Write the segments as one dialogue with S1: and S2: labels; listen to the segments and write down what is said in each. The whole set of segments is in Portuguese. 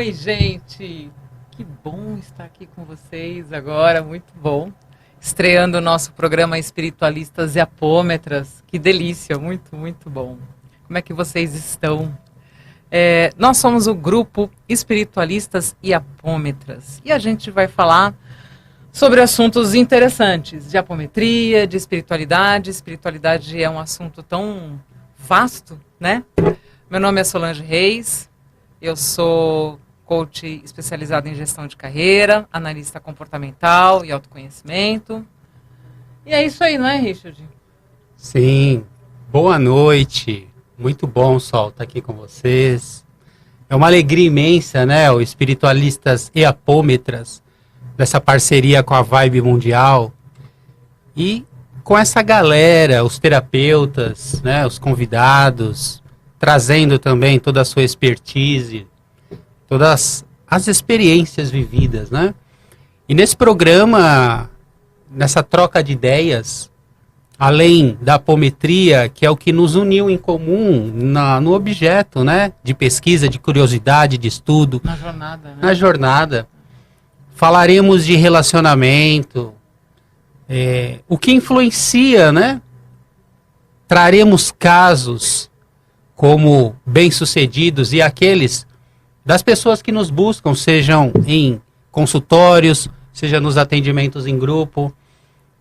S1: Oi, gente! Que bom estar aqui com vocês agora, muito bom. Estreando o nosso programa Espiritualistas e Apômetras. Que delícia, muito, muito bom. Como é que vocês estão? Nós somos o grupo Espiritualistas e Apômetras. E a gente vai falar sobre assuntos interessantes de apometria, de espiritualidade. Espiritualidade é um assunto tão vasto, né? Meu nome é Solange Reis, eu sou coach especializado em gestão de carreira, analista comportamental e autoconhecimento. E é isso aí, não é, Richard?
S2: Sim, boa noite. Muito bom, Sol, estar aqui com vocês. É uma alegria imensa, né? O Espiritualistas e Apômetras, dessa parceria com a Vibe Mundial. E com essa galera, os terapeutas, né? Os convidados, trazendo também toda a sua expertise, todas as experiências vividas, né? E nesse programa, nessa troca de ideias, além da apometria, que é o que nos uniu em comum no objeto, né? De pesquisa, de curiosidade, de estudo.
S1: Na jornada, né?
S2: Na jornada. Falaremos de relacionamento, o que influencia, né? Traremos casos como bem-sucedidos e aqueles das pessoas que nos buscam, sejam em consultórios, seja nos atendimentos em grupo.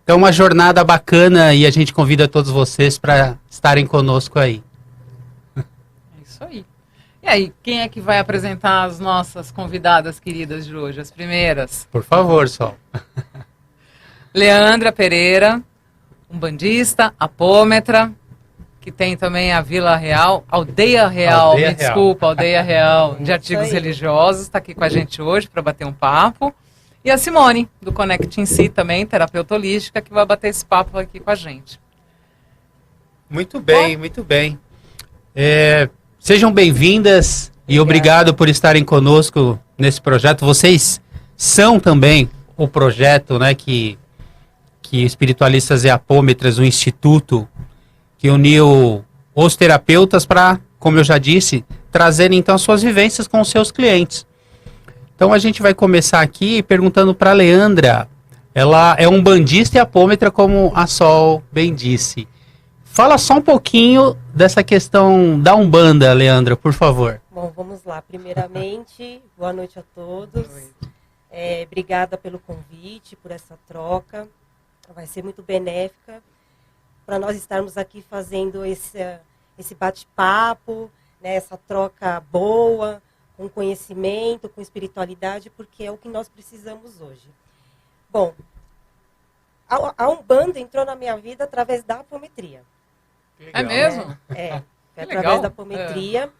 S2: Então, uma jornada bacana e a gente convida todos vocês para estarem conosco aí.
S1: É isso aí. E aí, quem é que vai apresentar as nossas convidadas queridas de hoje, as primeiras?
S2: Por favor, Sol.
S1: Leandra Pereira, umbandista, apômetra, que tem também a Vila Real, Aldeia Real, Aldeia Real, de artigos religiosos, está aqui com a gente hoje para bater um papo. E a Simone, do Connect em Si também, terapeuta holística, que vai bater esse papo aqui com a gente.
S2: Muito bem, muito bem. Sejam bem-vindas e obrigado por estarem conosco nesse projeto. Vocês são também o projeto, né, que Espiritualistas e Apômetras, o Instituto, que uniu os terapeutas para, como eu já disse, trazerem então as suas vivências com os seus clientes. Então a gente vai começar aqui perguntando para a Leandra. Ela é umbandista e apômetra, como a Sol bem disse. Fala só um pouquinho dessa questão da Umbanda, Leandra, por favor.
S3: Bom, vamos lá. Primeiramente, boa noite a todos. Obrigada pelo convite, por essa troca. Vai ser muito benéfica para nós estarmos aqui fazendo esse bate-papo, né, essa troca boa, com conhecimento, com espiritualidade, porque é o que nós precisamos hoje. Bom, a Umbanda entrou na minha vida através da apometria.
S1: É mesmo?
S3: Foi através da apometria,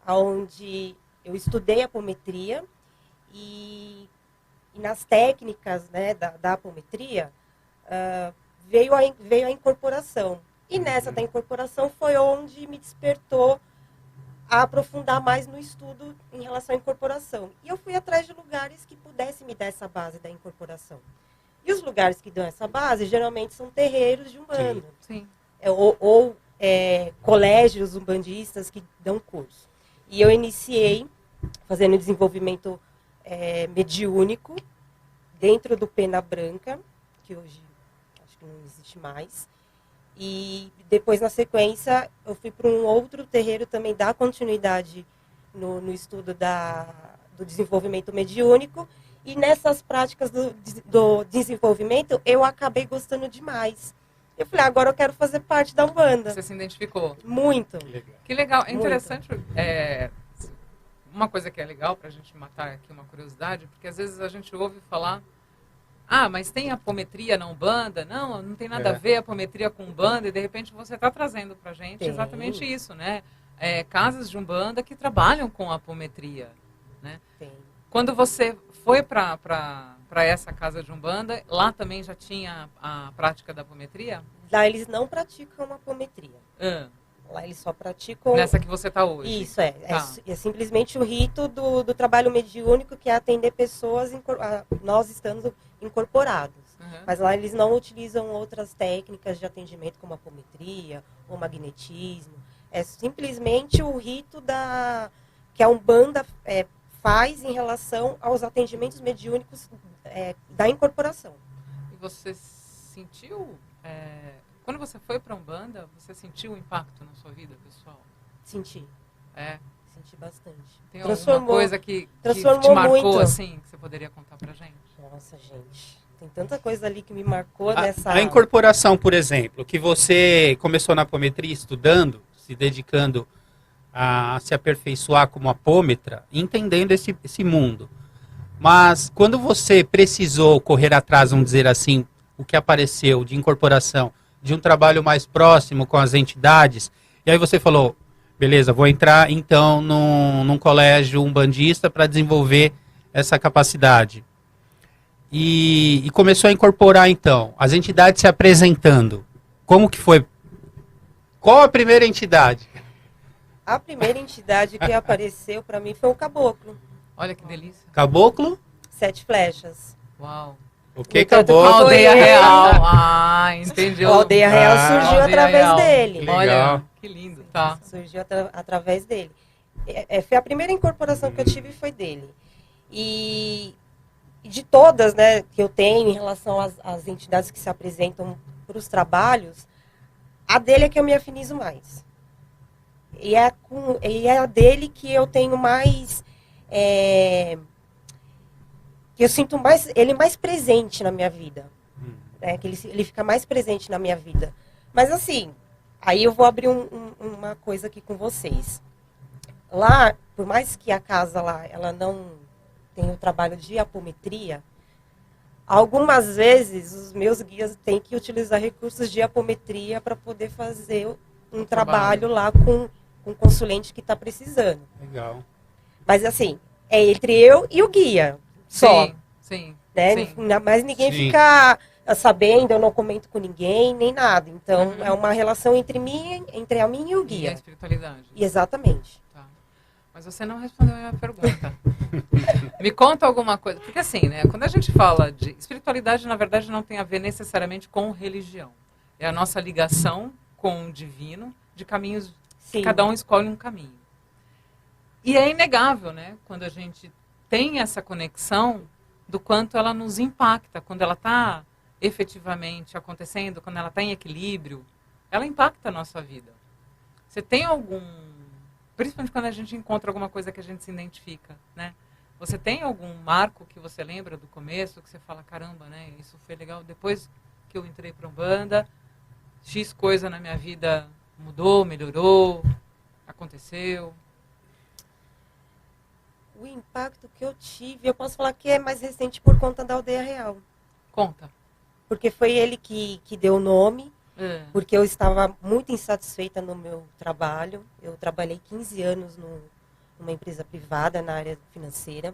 S3: onde eu estudei apometria e nas técnicas, né, da apometria, veio a incorporação. E nessa da incorporação foi onde me despertou a aprofundar mais no estudo em relação à incorporação. E eu fui atrás de lugares que pudessem me dar essa base da incorporação. E os lugares que dão essa base, geralmente, são terreiros de Umbanda.
S1: Sim.
S3: Ou colégios umbandistas que dão curso. E eu iniciei fazendo desenvolvimento mediúnico dentro do Pena Branca, que hoje acho que não existe mais. E depois, na sequência, eu fui para um outro terreiro também dar continuidade no estudo do desenvolvimento mediúnico. E nessas práticas do desenvolvimento, eu acabei gostando demais. Eu falei, agora eu quero fazer parte da Umbanda.
S1: Você se identificou?
S3: Muito.
S1: Que legal. É interessante. Uma coisa que é legal para a gente matar aqui uma curiosidade, porque às vezes a gente ouve falar: ah, mas tem apometria na Umbanda? Não tem nada a ver apometria com Umbanda, e de repente você está trazendo para a gente exatamente isso, né? Casas de Umbanda que trabalham com apometria, né? Quando você foi para essa casa de Umbanda, lá também já tinha a prática da apometria?
S3: Lá eles não praticam apometria. Lá eles só praticam...
S1: Nessa que você está hoje.
S3: Isso, é simplesmente o rito do trabalho mediúnico, que é atender pessoas, nós estamos incorporados. Mas lá eles não utilizam outras técnicas de atendimento, como apometria ou magnetismo. É simplesmente o rito que a Umbanda faz em relação aos atendimentos mediúnicos da incorporação.
S1: E você sentiu, quando você foi para a Umbanda, você sentiu o impacto na sua vida, pessoal?
S3: Senti. Senti bastante.
S1: Tem alguma coisa que te marcou,
S3: muito.
S1: assim, que você poderia contar pra gente?
S3: Nossa, gente. Tem tanta coisa ali que me marcou nessa...
S2: A incorporação, por exemplo, que você começou na apometria estudando, se dedicando a se aperfeiçoar como apômetra, entendendo esse mundo. Mas quando você precisou correr atrás, vamos dizer assim, o que apareceu de incorporação, de um trabalho mais próximo com as entidades, e aí você falou, beleza, vou entrar então num colégio umbandista para desenvolver essa capacidade. E começou a incorporar então, as entidades se apresentando. Como que foi? Qual a primeira entidade?
S3: A primeira entidade que apareceu para mim foi o caboclo.
S1: Olha que delícia.
S2: Caboclo?
S3: 7 flechas.
S1: Uau.
S2: O que
S3: Então,
S2: caboclo?
S1: Aldeia Real. Ah, entendi.
S3: A Aldeia Real surgiu
S1: Aldeia
S3: através
S1: Real.
S3: dele.
S2: Legal.
S1: Olha, que lindo, tá.
S3: Surgiu através dele. Foi a primeira incorporação que eu tive, foi dele. E de todas, né, que eu tenho em relação às entidades que se apresentam para os trabalhos, a dele é que eu me afinizo mais. E é a dele que eu tenho mais... que eu sinto ele mais presente na minha vida. Né, que ele fica mais presente na minha vida. Mas assim, aí eu vou abrir uma coisa aqui com vocês. Lá, por mais que a casa lá, ela não tem o trabalho de apometria, algumas vezes os meus guias têm que utilizar recursos de apometria para poder fazer um trabalho lá com um consulente que está precisando.
S2: Legal.
S3: Mas assim, é entre eu e o guia, só.
S1: Sim,
S3: Né?
S1: sim.
S3: Mas ninguém
S2: Sim.
S3: fica sabendo, eu não comento com ninguém, nem nada. Então, é uma relação entre a mim e o
S1: E a
S3: guia.
S1: espiritualidade.
S3: Exatamente.
S1: Tá. Mas você não respondeu a minha pergunta. Me conta alguma coisa. Porque assim, né? Quando a gente fala de... Espiritualidade, na verdade, não tem a ver necessariamente com religião. É a nossa ligação com o divino, de caminhos...
S3: Sim.
S1: Cada um escolhe um caminho. E é inegável, né? Quando a gente tem essa conexão, do quanto ela nos impacta. Quando ela está efetivamente acontecendo, quando ela está em equilíbrio, ela impacta a nossa vida. Você tem algum... Principalmente quando a gente encontra alguma coisa que a gente se identifica, né? Você tem algum marco que você lembra do começo, que você fala, caramba, né? Isso foi legal. Depois que eu entrei para a Umbanda, X coisa na minha vida mudou, melhorou, aconteceu.
S3: O impacto que eu tive, eu posso falar que é mais recente por conta da Aldeia Real.
S1: Conta.
S3: Porque foi ele que deu o nome,
S1: É.
S3: porque eu estava muito insatisfeita no meu trabalho. Eu trabalhei 15 anos numa empresa privada na área financeira.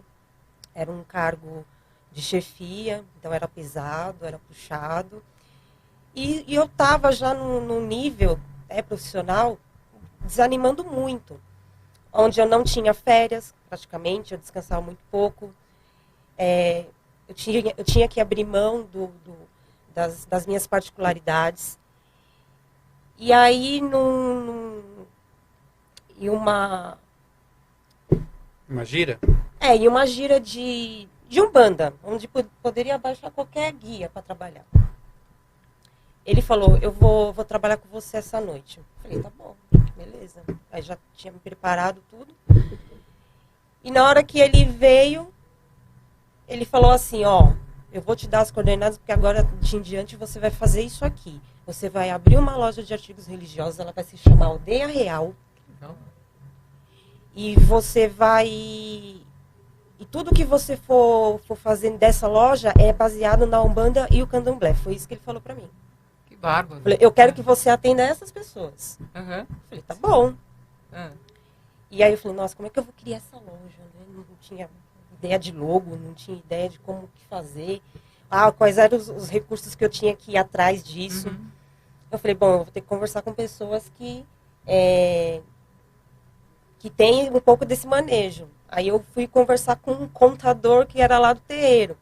S3: Era um cargo de chefia, então era pesado, era puxado. E eu estava já num nível profissional desanimando muito. Onde eu não tinha férias, praticamente, eu descansava muito pouco. Eu tinha que abrir mão das minhas particularidades. E aí, em uma
S2: gira?
S3: em uma gira de Umbanda, onde poderia baixar qualquer guia para trabalhar. Ele falou, eu vou trabalhar com você essa noite. Eu falei, tá bom, beleza. Aí já tinha me preparado tudo. E na hora que ele veio, ele falou assim, ó, eu vou te dar as coordenadas, porque agora de em diante você vai fazer isso aqui. Você vai abrir uma loja de artigos religiosos, ela vai se chamar Aldeia Real.
S1: Não?
S3: E você vai... E tudo que você for fazer dessa loja é baseado na Umbanda e o Candomblé. Foi isso que ele falou pra mim.
S1: Que bárbaro.
S3: Falei, eu quero que você atenda essas pessoas.
S1: Uhum.
S3: Falei, tá bom.
S1: Ah.
S3: E aí eu falei, nossa, como é que eu vou criar essa loja? Né? Não tinha ideia de logo, não tinha ideia de como que fazer. Quais eram os recursos que eu tinha que ir atrás disso.
S1: Uhum.
S3: Eu falei, bom, eu vou ter que conversar com pessoas que têm um pouco desse manejo. Aí eu fui conversar com um contador que era lá do terreiro.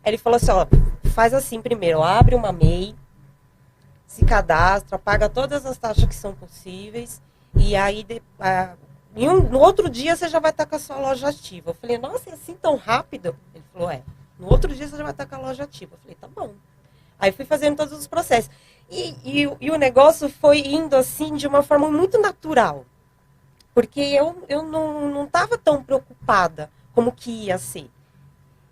S3: Aí ele falou assim, ó, faz assim primeiro, abre uma MEI, se cadastra, paga todas as taxas que são possíveis, e aí no outro dia você já vai estar com a sua loja ativa. Eu falei, nossa, é assim tão rápido? Ele falou, no outro dia você já vai estar com a loja ativa. Eu falei, tá bom. Aí fui fazendo todos os processos. E o negócio foi indo assim de uma forma muito natural. Porque eu não estava tão preocupada como que ia ser.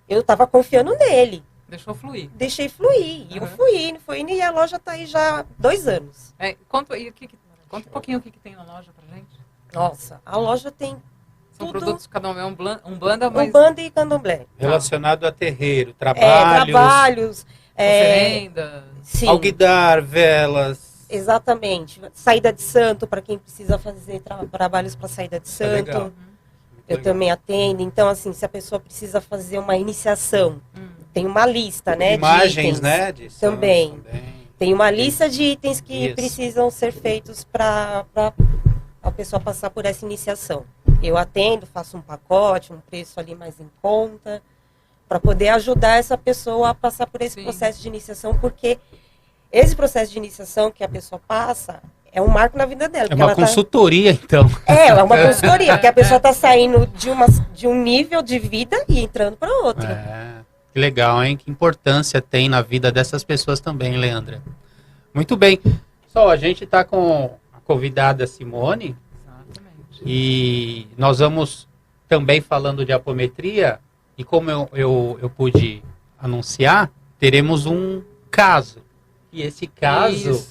S3: Eu estava confiando nele.
S1: Deixou fluir.
S3: Deixei fluir. E eu fui indo e a loja está aí já há 2 anos.
S1: Conta um pouquinho o que tem na loja pra gente.
S3: Nossa, a loja tem
S1: São
S3: tudo...
S1: produtos, cada um é Umbanda, mas...
S3: Umbanda e candomblé.
S2: Relacionado a terreiro, trabalhos,
S1: oferenda,
S2: alguidar, velas.
S3: Exatamente. Saída de santo, para quem precisa fazer trabalhos para saída de santo.
S2: Legal.
S3: Eu também atendo. Então, assim, se a pessoa precisa fazer uma iniciação, tem uma lista, né?
S2: Imagens,
S3: de itens,
S2: né? De
S3: também. Tem uma lista de itens que
S2: Isso.
S3: precisam ser feitos para a pessoa passar por essa iniciação. Eu atendo, faço um pacote, um preço ali mais em conta, para poder ajudar essa pessoa a passar por esse processo de iniciação, porque esse processo de iniciação que a pessoa passa é um marco na vida dela.
S2: É uma consultoria, então.
S3: É uma consultoria, porque a pessoa está saindo de um nível de vida e entrando para outro.
S2: Que legal, hein? Que importância tem na vida dessas pessoas também, Leandra. Muito bem. Só, a gente está com a convidada Simone. Exatamente. E nós vamos também falando de apometria. E como eu pude anunciar, teremos um caso. E esse caso,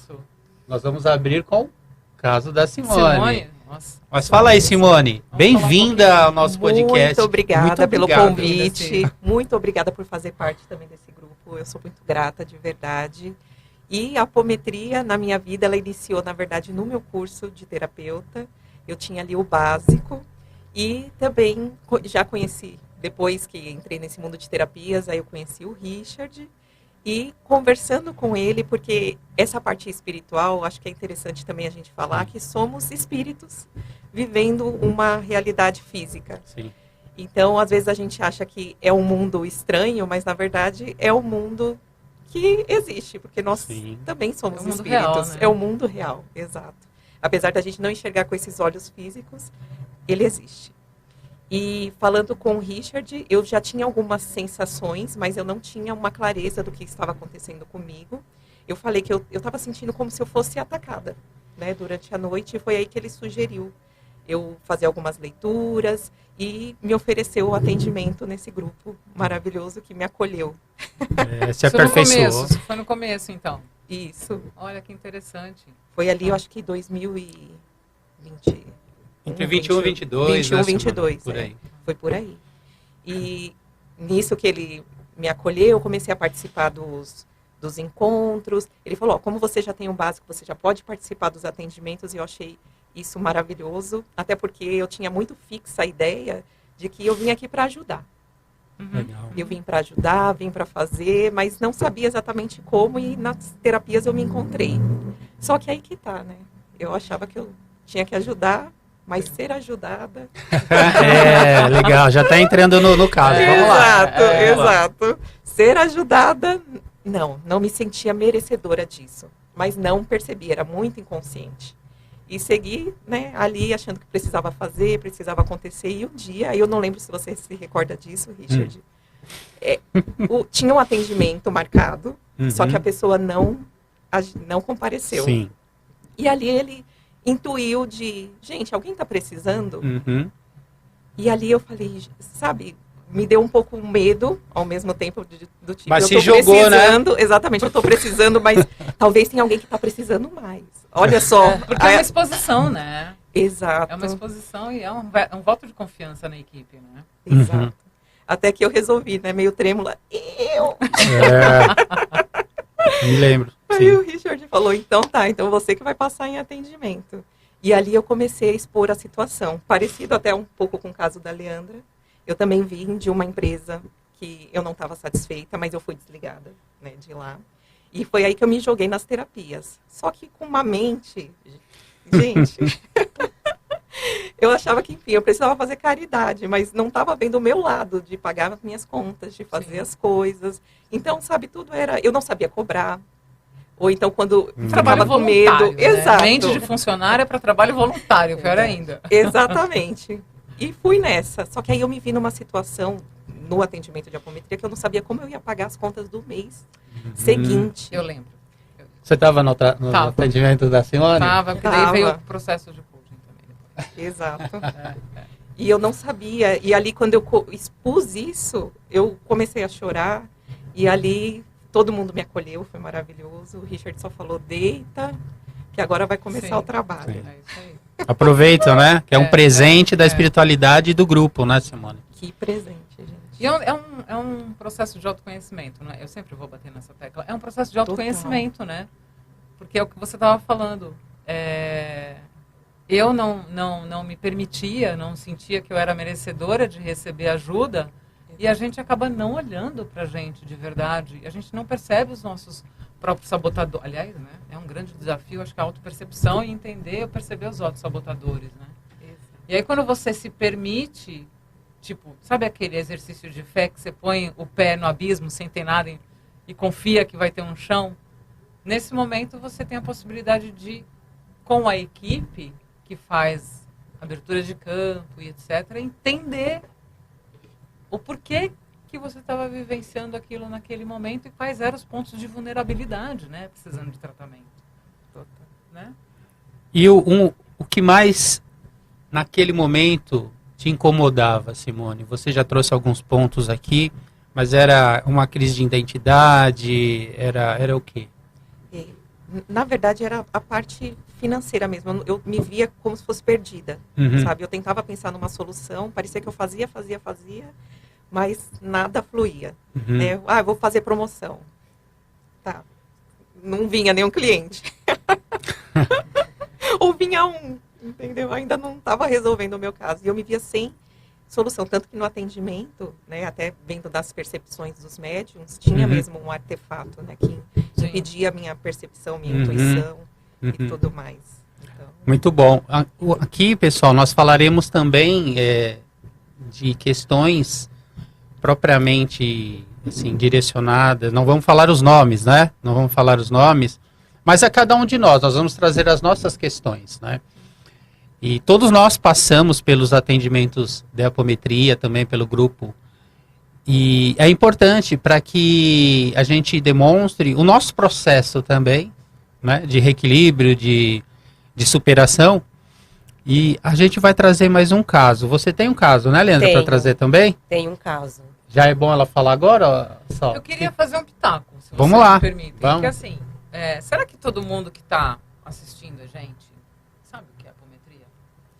S2: nós vamos abrir com o caso da Simone.
S1: Nossa.
S2: Mas fala aí, Simone. Bem-vinda ao nosso podcast.
S4: Muito obrigada pelo convite. Muito obrigada por fazer parte também desse grupo. Eu sou muito grata, de verdade. E a apometria, na minha vida, ela iniciou, na verdade, no meu curso de terapeuta. Eu tinha ali o básico. E também já conheci, depois que entrei nesse mundo de terapias, aí eu conheci o Richard. E conversando com ele, porque essa parte espiritual, acho que é interessante também a gente falar que somos espíritos vivendo uma realidade física.
S2: Sim.
S4: Então, às vezes a gente acha que é um mundo estranho, mas na verdade é um mundo que existe, porque nós também somos espíritos. Real, né? É o mundo real, exato. Apesar da gente não enxergar com esses olhos físicos, ele existe. E falando com o Richard, eu já tinha algumas sensações, mas eu não tinha uma clareza do que estava acontecendo comigo. Eu falei que eu estava sentindo como se eu fosse atacada, né, durante a noite, e foi aí que ele sugeriu eu fazer algumas leituras e me ofereceu o atendimento nesse grupo maravilhoso que me acolheu.
S2: Se aperfeiçoou.
S1: Isso foi no começo, então.
S4: Isso.
S1: Olha que interessante.
S4: Foi ali, eu acho que 2020...
S2: Entre 21 e 22.
S4: 21 e 22,
S2: por aí.
S4: Foi por aí. E nisso que ele me acolheu, eu comecei a participar dos encontros. Ele falou, como você já tem um básico, você já pode participar dos atendimentos. E eu achei isso maravilhoso. Até porque eu tinha muito fixa a ideia de que eu vim aqui para ajudar.
S2: Legal.
S4: Eu vim para ajudar, vim para fazer, mas não sabia exatamente como. E nas terapias eu me encontrei. Só que aí que tá, né? Eu achava que eu tinha que ajudar, mas ser ajudada...
S2: Legal, já está entrando no caso, vamos lá.
S4: Exato. Ser ajudada, não me sentia merecedora disso, mas não percebi, era muito inconsciente. E segui, né, ali achando que precisava fazer, precisava acontecer, e um dia, eu não lembro se você se recorda disso, Richard, tinha um atendimento marcado, só que a pessoa não compareceu.
S2: Sim.
S4: E ali ele intuiu de, gente, alguém está precisando? E ali eu falei, sabe, me deu um pouco medo, ao mesmo tempo do tipo,
S2: mas
S4: eu
S2: se jogou,
S4: precisando, né? Exatamente, eu estou precisando, mas talvez tenha alguém que está precisando mais. Olha só.
S1: Porque é uma exposição, né?
S4: Exato.
S1: É uma exposição e é um voto de confiança na equipe, né?
S4: Exato. Até que eu resolvi, né, meio trêmula,
S2: me lembro.
S4: Aí o Richard falou, então você que vai passar em atendimento. E ali eu comecei a expor a situação, parecido até um pouco com o caso da Leandra. Eu também vim de uma empresa que eu não estava satisfeita, mas eu fui desligada, né, de lá. E foi aí que eu me joguei nas terapias. Só que com uma mente, gente, eu achava que, enfim, eu precisava fazer caridade, mas não estava vendo o meu lado de pagar as minhas contas, de fazer as coisas. Então, sabe, tudo era... Eu não sabia cobrar. Ou então quando
S1: trabalho
S4: ficava com medo.
S1: Né?
S4: Exato.
S1: Mente de funcionário é para trabalho voluntário, pior ainda.
S4: Exatamente. E fui nessa. Só que aí eu me vi numa situação no atendimento de apometria que eu não sabia como eu ia pagar as contas do mês seguinte.
S1: Eu lembro.
S2: Você estava no atendimento da senhora?
S1: Estava, porque daí veio o processo de coaching também.
S4: Exato. E eu não sabia. E ali, quando eu expus isso, eu comecei a chorar. E ali, todo mundo me acolheu, foi maravilhoso. O Richard só falou, deita, que agora vai começar o trabalho.
S1: É isso aí.
S2: Aproveita, né? Que é um presente da espiritualidade do grupo, né, Simone?
S4: Que presente, gente.
S1: E é um processo de autoconhecimento, né? Eu sempre vou bater nessa tecla. É um processo de autoconhecimento, né? Porque é o que você estava falando. Eu não me permitia, não sentia que eu era merecedora de receber ajuda. E a gente acaba não olhando pra gente de verdade. A gente não percebe os nossos próprios sabotadores. Aliás, né? É um grande desafio, acho que a autopercepção e entender ou perceber os autossabotadores, né? E aí quando você se permite, tipo, sabe aquele exercício de fé que você põe o pé no abismo sem ter nada e confia que vai ter um chão? Nesse momento você tem a possibilidade de, com a equipe que faz abertura de campo e etc., entender o porquê que você estava vivenciando aquilo naquele momento e quais eram os pontos de vulnerabilidade, né? Precisando de tratamento. Né?
S2: E o que mais, naquele momento, te incomodava, Simone? Você já trouxe alguns pontos aqui, mas era uma crise de identidade, era o quê?
S4: Na verdade, era a parte financeira mesmo. Eu me via como se fosse perdida, sabe? Eu tentava pensar numa solução, parecia que eu fazia, mas nada fluía. Né? Eu vou fazer promoção. Tá. Não vinha nenhum cliente. Ou vinha um, entendeu? Ainda não estava resolvendo o meu caso. E eu me via sem solução. Tanto que no atendimento, né, até vendo das percepções dos médiums, tinha mesmo um artefato, né, que impedia a minha percepção, minha intuição e tudo mais. Então...
S2: Muito bom. Aqui, pessoal, nós falaremos também de questões propriamente assim, direcionadas. Não vamos falar os nomes, né? Não vamos falar os nomes, mas a cada um de nós vamos trazer as nossas questões, né? E todos nós passamos pelos atendimentos de apometria, também pelo grupo. E é importante para que a gente demonstre o nosso processo também, né, de reequilíbrio, de superação. E a gente vai trazer mais um caso. Você tem um caso, né, Leandra, para trazer também?
S3: Tem um caso.
S2: Já é bom ela falar agora? Só?
S1: Eu queria fazer um pitaco, se
S2: Vamos
S1: você
S2: lá.
S1: me permite.
S2: Vamos.
S1: Porque assim, será que todo mundo que está assistindo a gente sabe o que é apometria?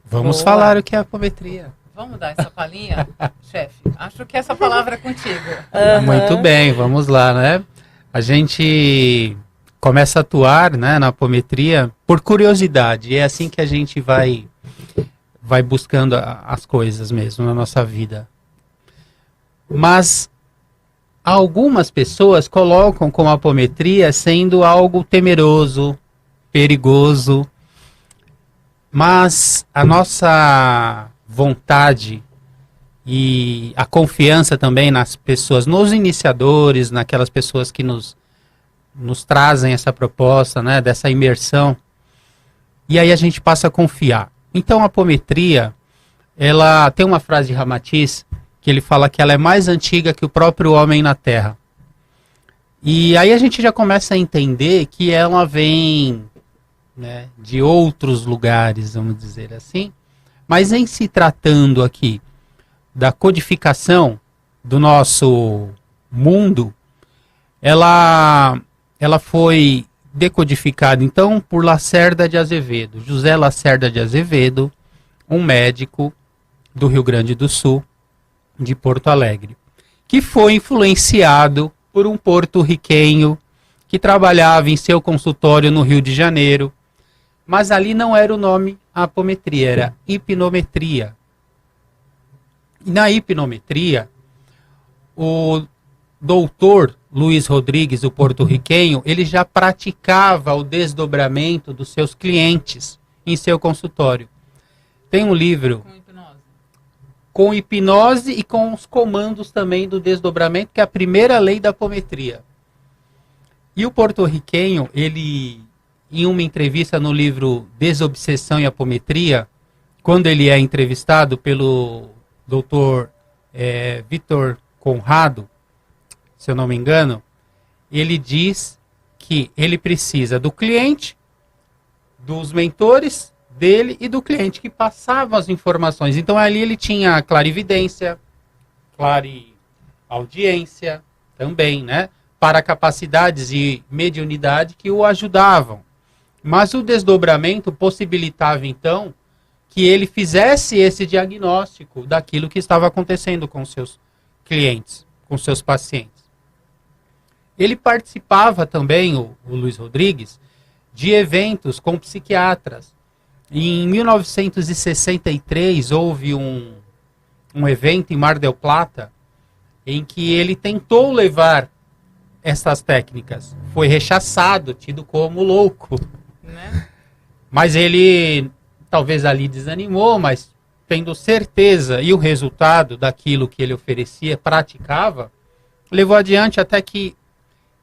S2: Vamos falar o que é apometria.
S1: Vamos dar essa palhinha, chefe? Acho que essa palavra é contigo.
S2: Muito bem, vamos lá, né? A gente começa a atuar, né, na apometria por curiosidade. É assim que a gente vai buscando as coisas mesmo na nossa vida. Mas algumas pessoas colocam como apometria sendo algo temeroso, perigoso. Mas a nossa vontade e a confiança também nas pessoas, nos iniciadores, naquelas pessoas que nos trazem essa proposta, né, dessa imersão, e aí a gente passa a confiar. Então a apometria, ela tem uma frase de Ramatiz, que ele fala que ela é mais antiga que o próprio homem na Terra. E aí a gente já começa a entender que ela vem, né, de outros lugares, vamos dizer assim, mas em se tratando aqui da codificação do nosso mundo, ela foi decodificada, então, por Lacerda de Azevedo, José Lacerda de Azevedo, um médico do Rio Grande do Sul, de Porto Alegre, que foi influenciado por um porto-riquenho que trabalhava em seu consultório no Rio de Janeiro, mas ali não era o nome apometria, era hipnometria. E na hipnometria, o doutor Luiz Rodrigues, o porto-riquenho, ele já praticava o desdobramento dos seus clientes em seu consultório. Tem um livro com hipnose e com os comandos também do desdobramento, que é a primeira lei da apometria. E o porto-riquenho, ele, em uma entrevista no livro Desobsessão e Apometria, quando ele é entrevistado pelo Dr. Vitor Conrado, se eu não me engano, ele diz que ele precisa do cliente, dos mentores dele e do cliente que passavam as informações. Então ali ele tinha clarividência, clareaudiência também, né? Para capacidades de mediunidade que o ajudavam. Mas o desdobramento possibilitava então que ele fizesse esse diagnóstico daquilo que estava acontecendo com seus clientes, com seus pacientes. Ele participava também, o Luiz Rodrigues, de eventos com psiquiatras. Em 1963 houve um evento em Mar del Plata em que ele tentou levar essas técnicas. Foi rechaçado, tido como louco. Né? Mas ele talvez ali desanimou, mas tendo certeza e o resultado daquilo que ele oferecia, praticava, levou adiante até que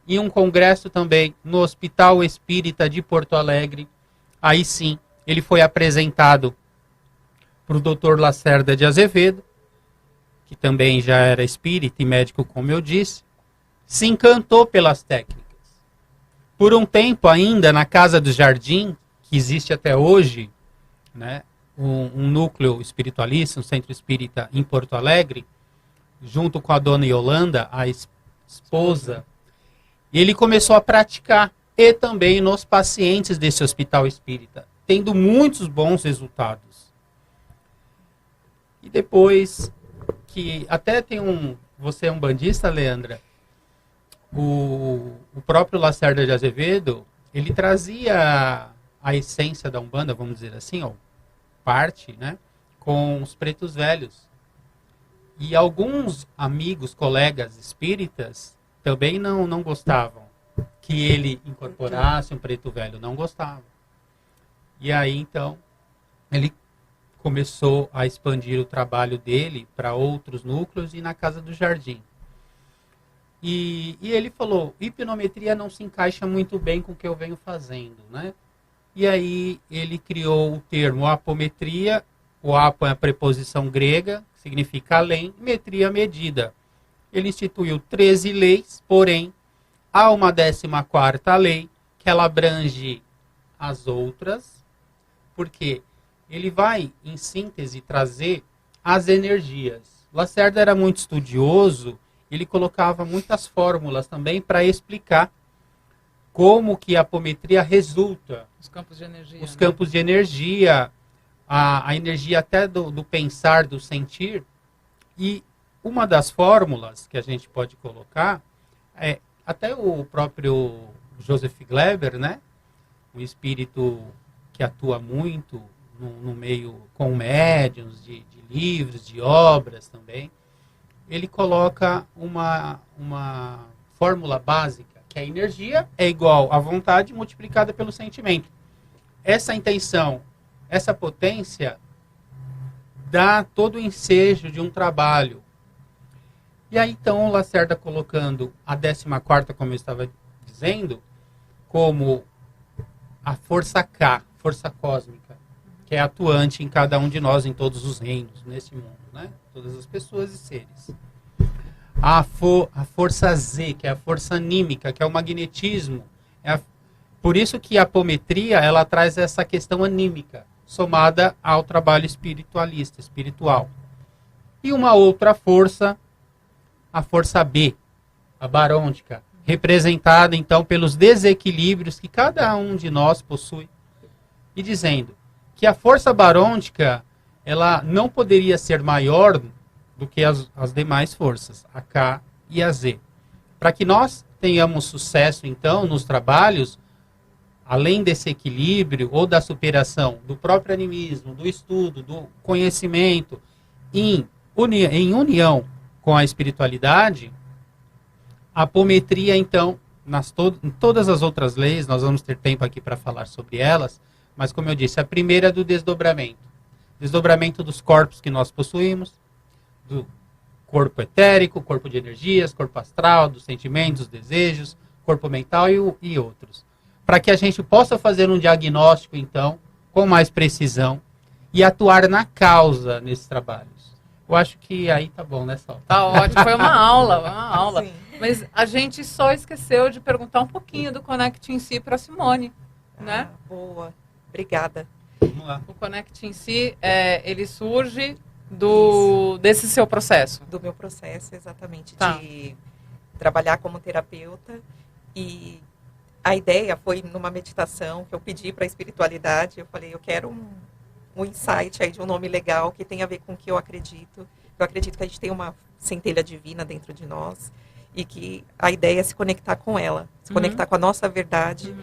S2: em um congresso também no Hospital Espírita de Porto Alegre, aí sim, ele foi apresentado para o Dr. Lacerda de Azevedo, que também já era espírita e médico, como eu disse, se encantou pelas técnicas. Por um tempo ainda, na Casa do Jardim, que existe até hoje, né, um núcleo espiritualista, um centro espírita em Porto Alegre, junto com a dona Yolanda, a esposa, ele começou a praticar, e também nos pacientes desse hospital espírita, tendo muitos bons resultados. E depois, que até tem você é um bandista, Leandra? O próprio Lacerda de Azevedo, ele trazia a essência da Umbanda, vamos dizer assim, ó, parte, né, com os pretos velhos. E alguns amigos, colegas espíritas, também não gostavam que ele incorporasse um preto velho, não gostavam. E aí, então, ele começou a expandir o trabalho dele para outros núcleos e na Casa do Jardim. E ele falou, hipnometria não se encaixa muito bem com o que eu venho fazendo, né? E aí ele criou o termo apometria, o apo é a preposição grega, que significa além, metria medida. Ele instituiu 13 leis, porém, há uma 14ª lei, que ela abrange as outras, porque ele vai, em síntese, trazer as energias. Lacerda era muito estudioso, ele colocava muitas fórmulas também para explicar como que a apometria resulta.
S1: Os campos de energia.
S2: Os campos de energia, a energia até do pensar, do sentir. E uma das fórmulas que a gente pode colocar, até o próprio Joseph Gleber, né? Um espírito que atua muito no meio com médiuns, de livros, de obras também, ele coloca uma fórmula básica, que a energia é igual à vontade multiplicada pelo sentimento. Essa intenção, essa potência, dá todo o ensejo de um trabalho. E aí, então, o Lacerda colocando a 14ª, como eu estava dizendo, como a força K, força cósmica, que é atuante em cada um de nós, em todos os reinos, nesse mundo, né? Todas as pessoas e seres. A força Z, que é a força anímica, que é o magnetismo. Por isso que a apometria, ela traz essa questão anímica, somada ao trabalho espiritualista, espiritual. E uma outra força, a força B, a barôntica, representada então pelos desequilíbrios que cada um de nós possui. E dizendo que a força barôntica, ela não poderia ser maior do que as demais forças, a K e a Z. Para que nós tenhamos sucesso, então, nos trabalhos, além desse equilíbrio ou da superação do próprio animismo, do estudo, do conhecimento, em união com a espiritualidade, a apometria, então, em todas as outras leis, nós vamos ter tempo aqui para falar sobre elas, mas, como eu disse, a primeira é do desdobramento. Desdobramento dos corpos que nós possuímos, do corpo etérico, corpo de energias, corpo astral, dos sentimentos, dos desejos, corpo mental e outros. Para que a gente possa fazer um diagnóstico, então, com mais precisão e atuar na causa nesses trabalhos. Eu acho que aí tá bom, né, Sol?
S1: Tá ótimo, foi uma aula. Sim. Mas a gente só esqueceu de perguntar um pouquinho do Connect em si para Simone, né?
S4: Boa, obrigada.
S2: Vamos lá.
S1: O Connect em si, ele surge desse seu processo.
S4: Do meu processo, exatamente,
S1: tá.
S4: De trabalhar como terapeuta. E a ideia foi numa meditação que eu pedi para a espiritualidade. Eu falei, eu quero um insight aí de um nome legal que tem a ver com o que eu acredito. Eu acredito que a gente tem uma centelha divina dentro de nós e que a ideia é se conectar com ela, se conectar com a nossa verdade,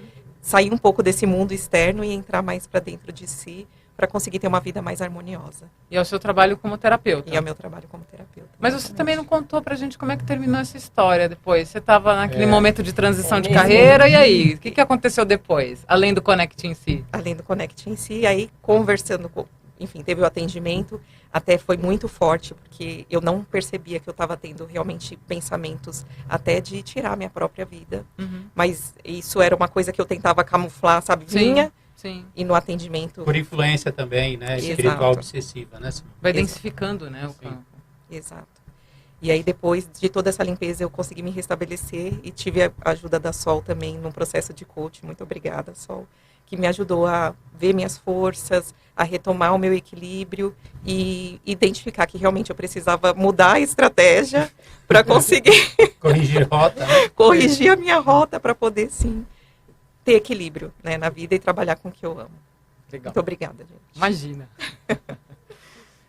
S4: sair um pouco desse mundo externo e entrar mais para dentro de si, para conseguir ter uma vida mais harmoniosa.
S1: E é o seu trabalho como terapeuta.
S4: E é o meu trabalho como terapeuta.
S1: Mas você também não contou pra gente como é que terminou essa história depois. Você estava naquele momento de transição de carreira, e aí? O que aconteceu depois, além do Connect em si?
S4: Além do Connect em si, aí conversando com... Enfim, teve o atendimento, até foi muito forte, porque eu não percebia que eu estava tendo realmente pensamentos até de tirar minha própria vida. Mas isso era uma coisa que eu tentava camuflar, sabe? Vinha.
S1: Sim.
S4: E no atendimento...
S2: Por influência também, né? Espiritual obsessiva, né?
S1: Vai densificando, né? O campo.
S4: Exato. E aí, depois de toda essa limpeza, eu consegui me restabelecer e tive a ajuda da Sol também num processo de coaching. Muito obrigada, Sol. Que me ajudou a ver minhas forças, a retomar o meu equilíbrio e identificar que realmente eu precisava mudar a estratégia para conseguir...
S2: Corrigir rota, né?
S4: Corrigir a minha rota para poder, sim, ter equilíbrio, né, na vida e trabalhar com o que eu amo.
S1: Legal.
S4: Muito obrigada, gente.
S1: Imagina.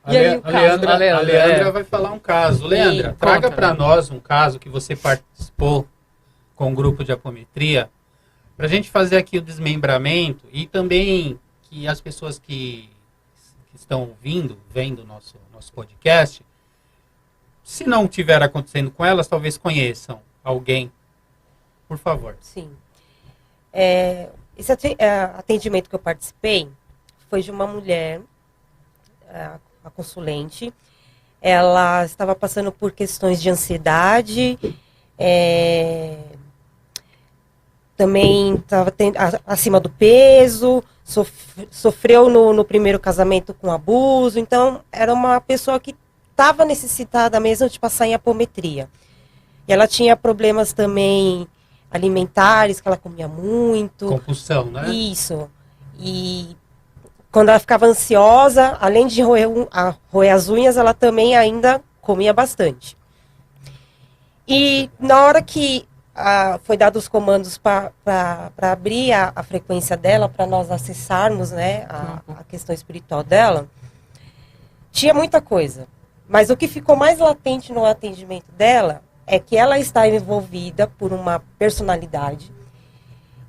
S2: E aí, a Leandra vai falar um caso. Leandra, traga para nós um caso que você participou com um grupo de apometria, para a gente fazer aqui o desmembramento e também que as pessoas que estão ouvindo, vendo o nosso podcast, se não tiver acontecendo com elas, talvez conheçam alguém. Por favor.
S3: Sim. Esse atendimento que eu participei foi de uma mulher, a consulente. Ela estava passando por questões de ansiedade, também estava acima do peso, sofreu no primeiro casamento com abuso. Então, era uma pessoa que estava necessitada mesmo de passar em apometria. E ela tinha problemas também alimentares, que ela comia muito.
S2: Compulsão, né?
S3: Isso. E quando ela ficava ansiosa, além de roer as unhas, ela também ainda comia bastante. E na hora que foi dado os comandos para abrir a frequência dela, para nós acessarmos, né, a questão espiritual dela, tinha muita coisa. Mas o que ficou mais latente no atendimento dela é que ela está envolvida por uma personalidade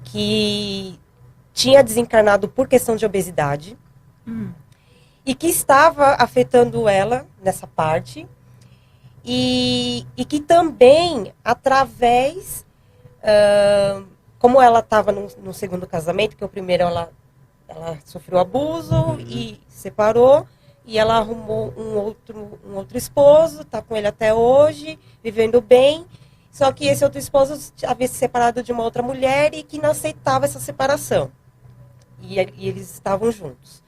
S3: que tinha desencarnado por questão de obesidade e que estava afetando ela nessa parte e que também, através, como ela estava no segundo casamento, que o primeiro ela sofreu abuso e separou, e ela arrumou um outro esposo, está com ele até hoje, vivendo bem. Só que esse outro esposo havia se separado de uma outra mulher e que não aceitava essa separação. E eles estavam juntos.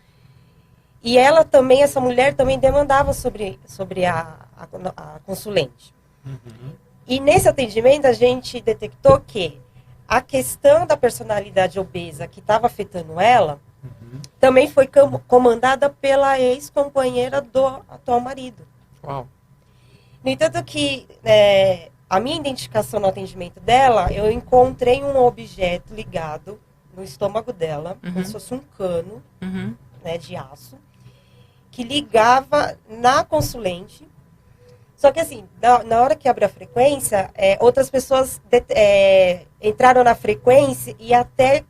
S3: E ela também, essa mulher também demandava sobre a consulente. E nesse atendimento a gente detectou que a questão da personalidade obesa que estava afetando ela também foi comandada pela ex-companheira do atual marido.
S1: Uau.
S3: No entanto que a minha identificação no atendimento dela, eu encontrei um objeto ligado no estômago dela, como se fosse um cano, né, de aço, que ligava na consulente. Só que assim, na hora que abre a frequência, outras pessoas entraram na frequência e até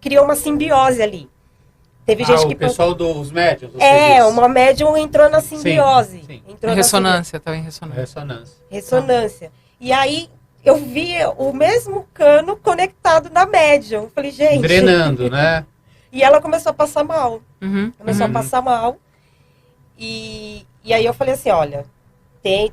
S3: criou uma simbiose ali. Teve gente que...
S2: o pessoal dos médiuns?
S3: Uma médium entrou na simbiose.
S2: Sim.
S3: Entrou
S1: em ressonância, estava em
S3: ressonância. E aí, eu vi o mesmo cano conectado na médium. Eu falei, gente...
S2: Drenando, né?
S3: E ela começou a passar mal. Começou a passar mal. E aí eu falei assim, olha,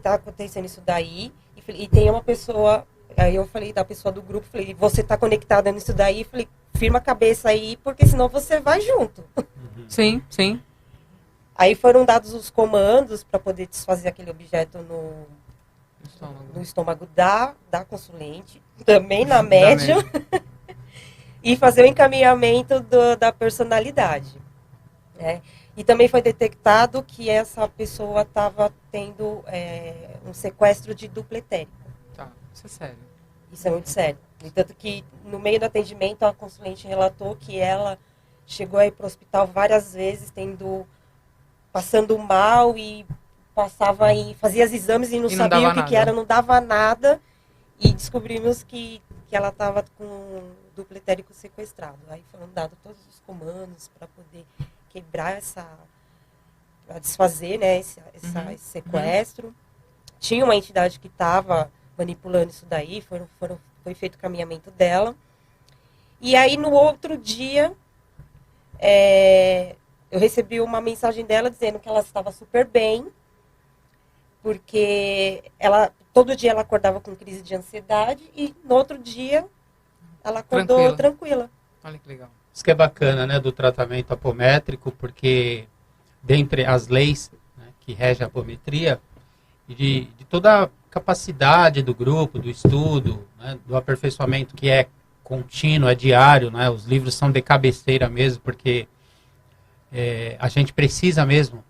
S3: tá acontecendo isso daí. E tem uma pessoa Aí eu falei da pessoa do grupo, falei, você está conectada nisso daí? Falei, firma a cabeça aí, porque senão você vai junto.
S1: Sim, sim.
S3: Aí foram dados os comandos para poder desfazer aquele objeto no estômago da consulente, também na médium, e fazer o encaminhamento da personalidade. Né? E também foi detectado que essa pessoa estava tendo um sequestro de duplo etérico.
S1: Tá, isso é sério.
S3: Isso é muito sério. E tanto que no meio do atendimento a consulente relatou que ela chegou a ir para o hospital várias vezes, passando mal e fazia os exames e não sabia o que era, não dava nada. E descobrimos que ela estava com um duplo etérico sequestrado. Aí foram dados todos os comandos para poder quebrar para desfazer, né, esse sequestro. Tinha uma entidade que estava manipulando isso daí, foi feito o caminhamento dela. E aí no outro dia eu recebi uma mensagem dela dizendo que ela estava super bem, porque todo dia ela acordava com crise de ansiedade e no outro dia ela acordou tranquila.
S1: Olha que legal.
S2: Isso que é bacana, né, do tratamento apométrico, porque dentre as leis, né, que regem a apometria, e de toda a capacidade do grupo, do estudo, né, do aperfeiçoamento que é contínuo, é diário, né, os livros são de cabeceira mesmo, porque a gente precisa mesmo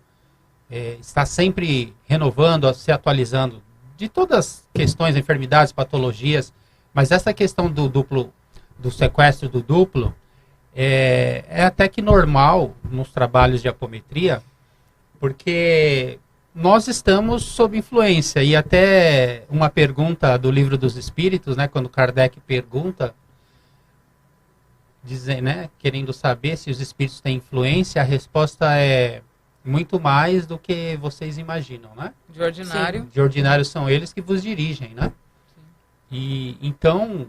S2: estar sempre renovando, se atualizando de todas as questões, enfermidades, patologias, mas essa questão do sequestro do duplo, é até que normal nos trabalhos de apometria, porque nós estamos sob influência, e até uma pergunta do Livro dos Espíritos, né, quando Kardec pergunta, né, querendo saber se os espíritos têm influência, a resposta é muito mais do que vocês imaginam, né?
S1: De ordinário.
S2: Sim, de ordinário são eles que vos dirigem, né? Sim. E então,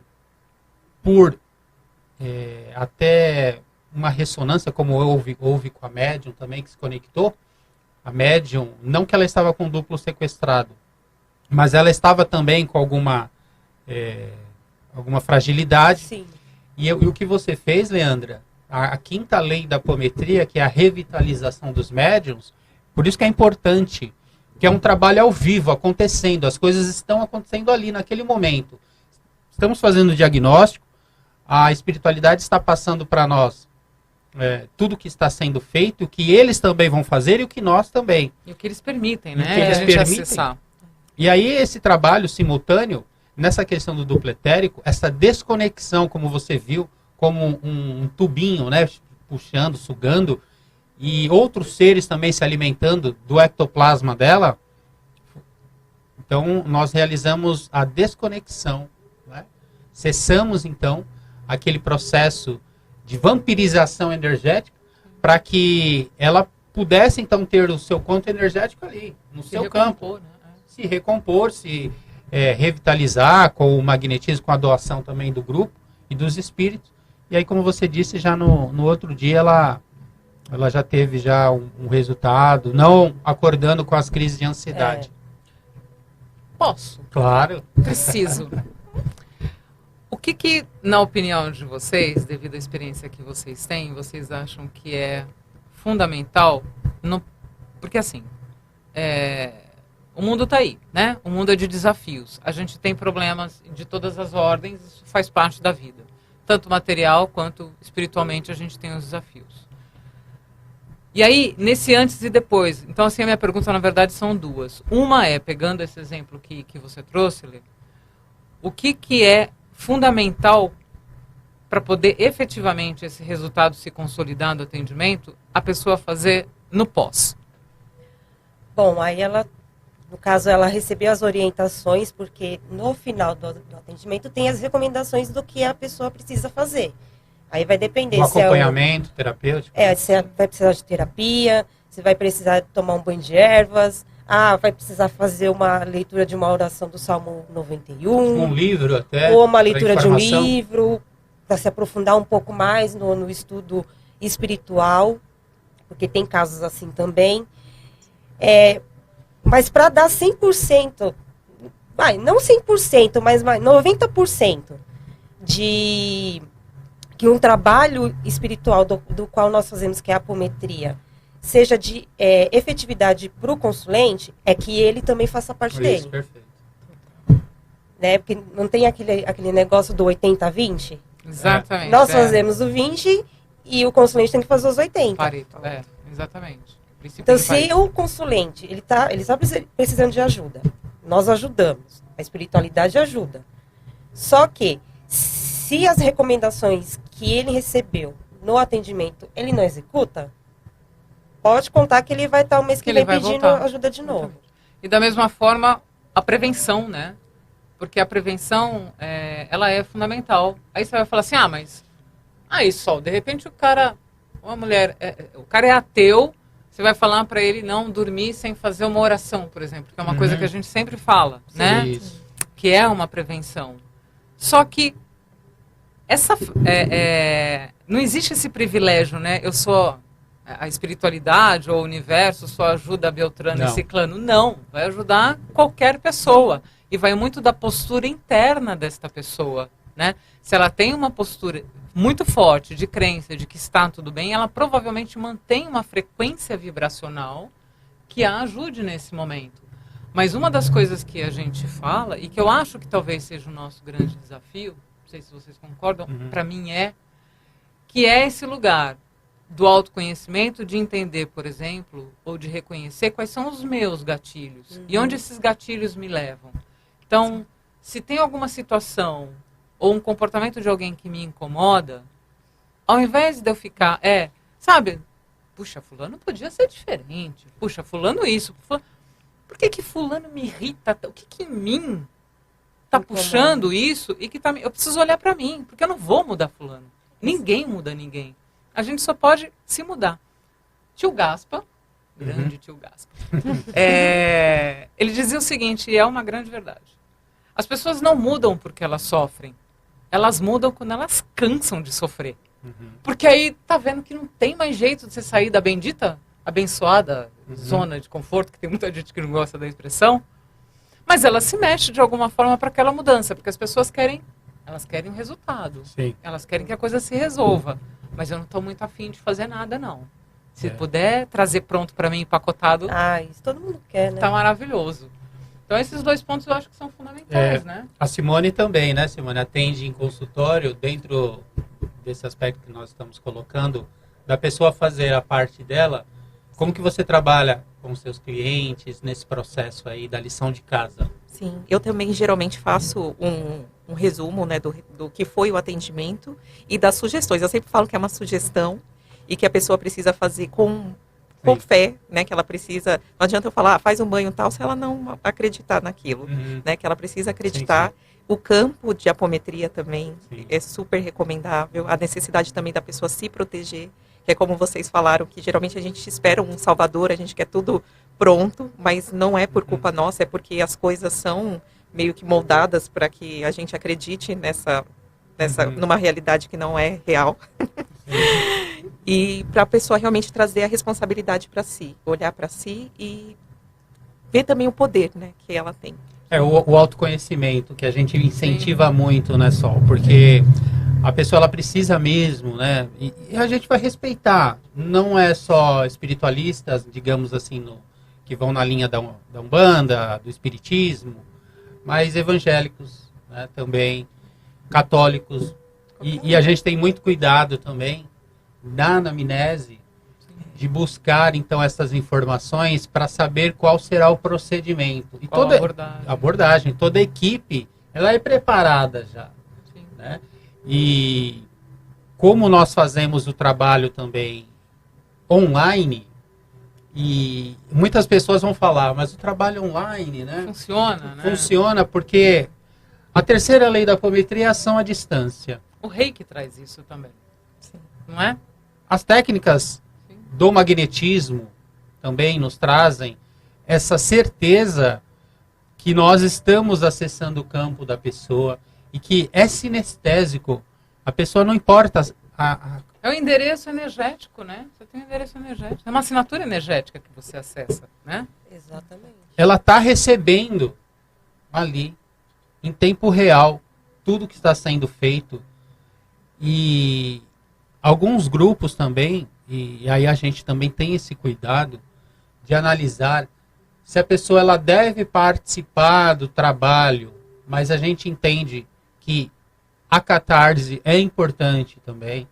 S2: por até uma ressonância, como houve com a médium também, que se conectou, a médium, não que ela estava com duplo sequestrado, mas ela estava também com alguma fragilidade.
S3: Sim.
S2: E o que você fez, Leandra, a quinta lei da apometria, que é a revitalização dos médiums, por isso que é importante, que é um trabalho ao vivo, acontecendo, as coisas estão acontecendo ali, naquele momento. Estamos fazendo o diagnóstico, a espiritualidade está passando para nós tudo que está sendo feito, o que eles também vão fazer e o que nós também.
S1: E o que eles permitem, né?
S2: O que eles permitem. Acessar. E aí esse trabalho simultâneo, nessa questão do duplo etérico, essa desconexão, como você viu, como um tubinho, né, puxando, sugando, e outros seres também se alimentando do ectoplasma dela. Então, nós realizamos a desconexão, né? Cessamos, então, aquele processo de vampirização energética para que ela pudesse, então, ter o seu conto energético ali, no seu campo. Né? Se recompor, se revitalizar com o magnetismo, com a doação também do grupo e dos espíritos. E aí, como você disse, já no outro dia ela já teve já um resultado, não acordando com as crises de ansiedade.
S1: Posso?
S2: Claro.
S1: Preciso. O que, na opinião de vocês, devido à experiência que vocês têm, vocês acham que é fundamental? Porque assim, o mundo está aí, né? O mundo é de desafios. A gente tem problemas de todas as ordens, isso faz parte da vida. Tanto material quanto espiritualmente a gente tem os desafios. E aí, nesse antes e depois, então assim, a minha pergunta na verdade são duas. Uma é, pegando esse exemplo que você trouxe, Lê, o que é fundamental para poder efetivamente esse resultado se consolidar no atendimento, a pessoa fazer no pós?
S3: Bom, aí no caso, ela recebeu as orientações, porque no final do atendimento tem as recomendações do que a pessoa precisa fazer. Aí vai depender
S2: se acompanhamento terapêutico.
S3: Você vai precisar de terapia, você vai precisar tomar um banho de ervas, vai precisar fazer uma leitura de uma oração do Salmo 91.
S2: Um livro até.
S3: Ou uma leitura de um livro, para se aprofundar um pouco mais no estudo espiritual, porque tem casos assim também. Mas para dar 100%, não 100%, mas 90% de que um trabalho espiritual do qual nós fazemos, que é a apometria, seja de efetividade para o consulente, é que ele também faça parte dele.
S2: Perfeito.
S3: Né? Porque não tem aquele negócio do 80-20?
S1: Exatamente.
S3: Nós fazemos o 20 e o consulente tem que fazer os 80.
S1: Pareto, exatamente.
S3: Então, se o consulente ele tá precisando de ajuda, nós ajudamos. A espiritualidade ajuda. Só que, se as recomendações que ele recebeu no atendimento, ele não executa, pode contar que ele vai estar o mês que vem pedindo ajuda de novo.
S1: E da mesma forma, a prevenção, né? Porque a prevenção, ela é fundamental. Aí você vai falar assim, mas... Aí, Sol, de repente o cara... Uma mulher... o cara é ateu, você vai falar para ele não dormir sem fazer uma oração, por exemplo. Que é uma coisa que a gente sempre fala, né?
S2: Isso.
S1: Que é uma prevenção. Só que não existe esse privilégio, né? Eu sou... A espiritualidade ou o universo só ajuda a Beltrano e Ciclano. Não, vai ajudar qualquer pessoa. E vai muito da postura interna desta pessoa, né? Se ela tem uma postura muito forte de crença de que está tudo bem, ela provavelmente mantém uma frequência vibracional que a ajude nesse momento. Mas uma das coisas que a gente fala, e que eu acho que talvez seja o nosso grande desafio, não sei se vocês concordam, para mim que é esse lugar do autoconhecimento, de entender, por exemplo, ou de reconhecer quais são os meus gatilhos e onde esses gatilhos me levam. Então, se tem alguma situação ou um comportamento de alguém que me incomoda, ao invés de eu ficar, sabe, puxa, fulano podia ser diferente, puxa, fulano isso, por que fulano me irrita? O que em mim tá puxando isso e que tá... Eu preciso olhar para mim, porque eu não vou mudar fulano. Ninguém muda ninguém. A gente só pode se mudar. Tio Gaspa, grande tio Gaspa, ele dizia o seguinte, e é uma grande verdade. As pessoas não mudam porque elas sofrem. Elas mudam quando elas cansam de sofrer. Porque aí tá vendo que não tem mais jeito de você sair da bendita, abençoada zona de conforto, que tem muita gente que não gosta da expressão, mas ela se mexe de alguma forma para aquela mudança, porque as pessoas querem um resultado.
S2: Sim.
S1: Elas querem que a coisa se resolva. Mas eu não estou muito afim de fazer nada, não. Se puder trazer pronto para mim, empacotado...
S3: isso todo mundo quer, né?
S1: Tá maravilhoso. Então, esses 2 pontos eu acho que são fundamentais, né?
S2: A Simone também, né, Simone? Atende em consultório, dentro desse aspecto que nós estamos colocando, da pessoa fazer a parte dela. Como que você trabalha com seus clientes nesse processo aí da lição de casa?
S4: Sim, eu também geralmente faço um resumo, né, do que foi o atendimento e das sugestões. Eu sempre falo que é uma sugestão e que a pessoa precisa fazer com fé, né, que ela precisa... Não adianta eu falar, faz um banho tal, se ela não acreditar naquilo, né, que ela precisa acreditar. Sim. O campo de apometria também é super recomendável. A necessidade também da pessoa se proteger, que é como vocês falaram, que geralmente a gente espera um salvador, a gente quer tudo pronto, mas não é por culpa nossa, é porque as coisas são meio que moldadas para que a gente acredite numa realidade que não é real. E para a pessoa realmente trazer a responsabilidade para si, olhar para si e ver também o poder, né, que ela tem.
S2: O autoconhecimento que a gente incentiva muito, né, Sol? Porque a pessoa ela precisa mesmo, né? E a gente vai respeitar. Não é só espiritualistas, digamos assim, que vão na linha da Umbanda, do Espiritismo, mas evangélicos, né, também, católicos. E a gente tem muito cuidado também, na anamnese, de buscar, então, essas informações para saber qual será o procedimento. E toda abordagem, toda a equipe, ela é preparada já. Sim. Né? E como nós fazemos o trabalho também online, e muitas pessoas vão falar, mas o trabalho online, né?
S1: Funciona, né?
S2: Funciona porque a terceira lei da apometria é a ação à distância.
S1: O reiki traz isso também. Sim. Não é?
S2: As técnicas do magnetismo também nos trazem essa certeza que nós estamos acessando o campo da pessoa e que é sinestésico. A pessoa não importa...
S1: É o endereço energético, né? Você tem um endereço energético. É uma assinatura energética que você acessa, né?
S3: Exatamente.
S2: Ela está recebendo ali, em tempo real, tudo que está sendo feito. E alguns grupos também, e aí a gente também tem esse cuidado de analisar se a pessoa ela deve participar do trabalho, mas a gente entende que a catarse é importante também,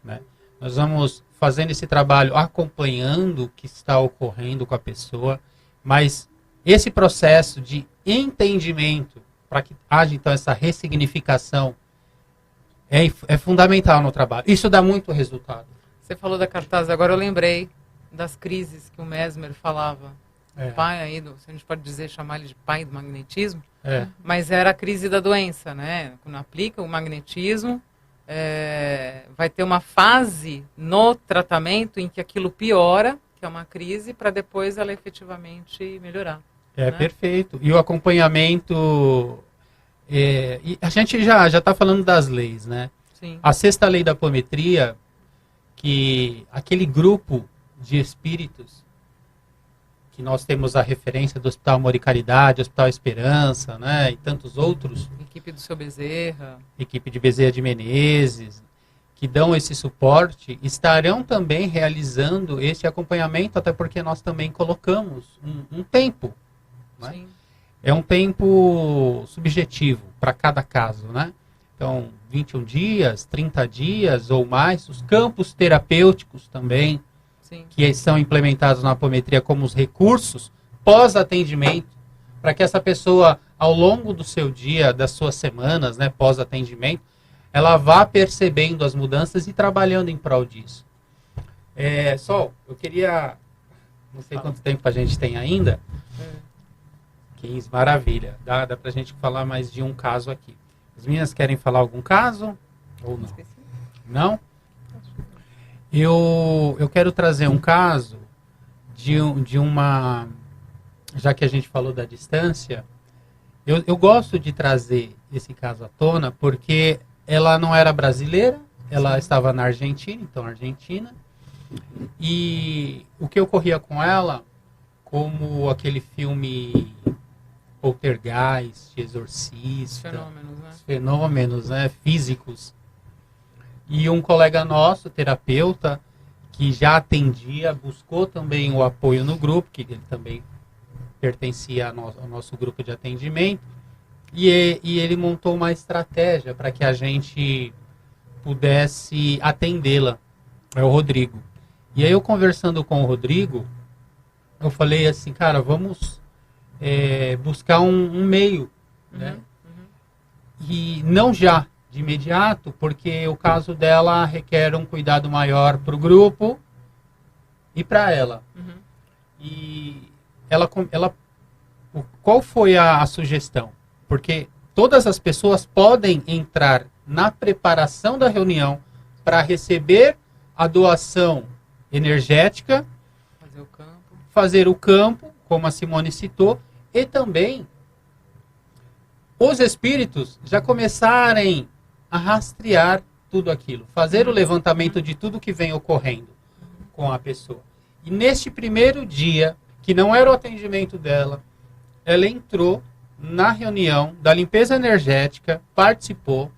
S2: né? Nós vamos fazendo esse trabalho acompanhando o que está ocorrendo com a pessoa, mas esse processo de entendimento, para que haja então essa ressignificação, é fundamental no trabalho. Isso dá muito resultado.
S1: Você falou da cartaz, agora eu lembrei das crises que o Mesmer falava. O pai aí, se a gente pode dizer, chamar ele de pai do magnetismo, mas era a crise da doença, né? Quando aplica o magnetismo, vai ter uma fase no tratamento em que aquilo piora, que é uma crise, para depois ela efetivamente melhorar. Né?
S2: Perfeito. E o acompanhamento... e a gente já está falando das leis, né?
S1: Sim.
S2: A sexta lei da apometria, que aquele grupo de espíritos, que nós temos a referência do Hospital Amor e Caridade, Hospital Esperança, né? E tantos outros.
S1: Equipe do seu Bezerra.
S2: Equipe de Bezerra de Menezes, que dão esse suporte, estarão também realizando esse acompanhamento, até porque nós também colocamos um tempo, né?
S1: Sim.
S2: É um tempo subjetivo para cada caso, né? Então, 21 dias, 30 dias ou mais, os campos terapêuticos também,
S1: Sim.
S2: que são implementados na apometria como os recursos pós-atendimento, para que essa pessoa, ao longo do seu dia, das suas semanas, né, pós-atendimento, ela vá percebendo as mudanças e trabalhando em prol disso. Sol, eu queria... Não sei quanto tempo a gente tem ainda. 15, maravilha. Dá pra gente falar mais de um caso aqui. As meninas querem falar algum caso? Ou não? Não? Eu quero trazer um caso de uma... Já que a gente falou da distância, eu gosto de trazer esse caso à tona porque ela não era brasileira, ela estava na Argentina, então Argentina. E o que ocorria com ela, como aquele filme Poltergeist, Exorcista, fenômenos, né, físicos. E um colega nosso, terapeuta, que já atendia, buscou também o apoio no grupo, que ele também pertencia ao nosso grupo de atendimento, e ele montou uma estratégia para que a gente pudesse atendê-la. É o Rodrigo. E aí eu conversando com o Rodrigo, eu falei assim, cara, vamos buscar um meio, né? E não já de imediato, porque o caso dela requer um cuidado maior para o grupo e para ela. E qual foi a sugestão? Porque todas as pessoas podem entrar na preparação da reunião para receber a doação energética, fazer o campo, como a Simone citou, e também os espíritos já começarem a rastrear tudo aquilo, fazer o levantamento de tudo que vem ocorrendo com a pessoa. E neste primeiro dia, que não era o atendimento dela, ela entrou na reunião da limpeza energética, participou,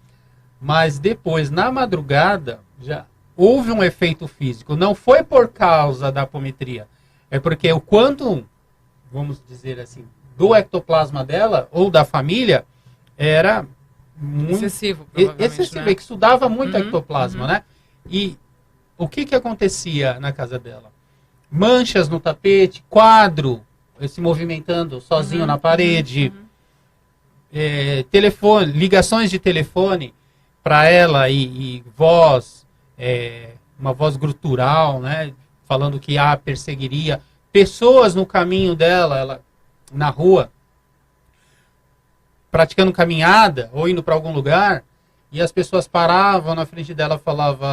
S2: mas depois, na madrugada, já houve um efeito físico. Não foi por causa da apometria, é porque o quantum, vamos dizer assim, do ectoplasma dela, ou da família, era muito
S1: excessivo,
S2: excessivo,
S1: né?
S2: Que estudava muito ectoplasma, né? E o que acontecia na casa dela? Manchas no tapete, quadro se movimentando sozinho na parede, telefone, ligações de telefone para ela e voz, uma voz grutural, né? Falando que perseguiria pessoas no caminho dela, ela na rua, praticando caminhada ou indo para algum lugar, e as pessoas paravam na frente dela e falavam,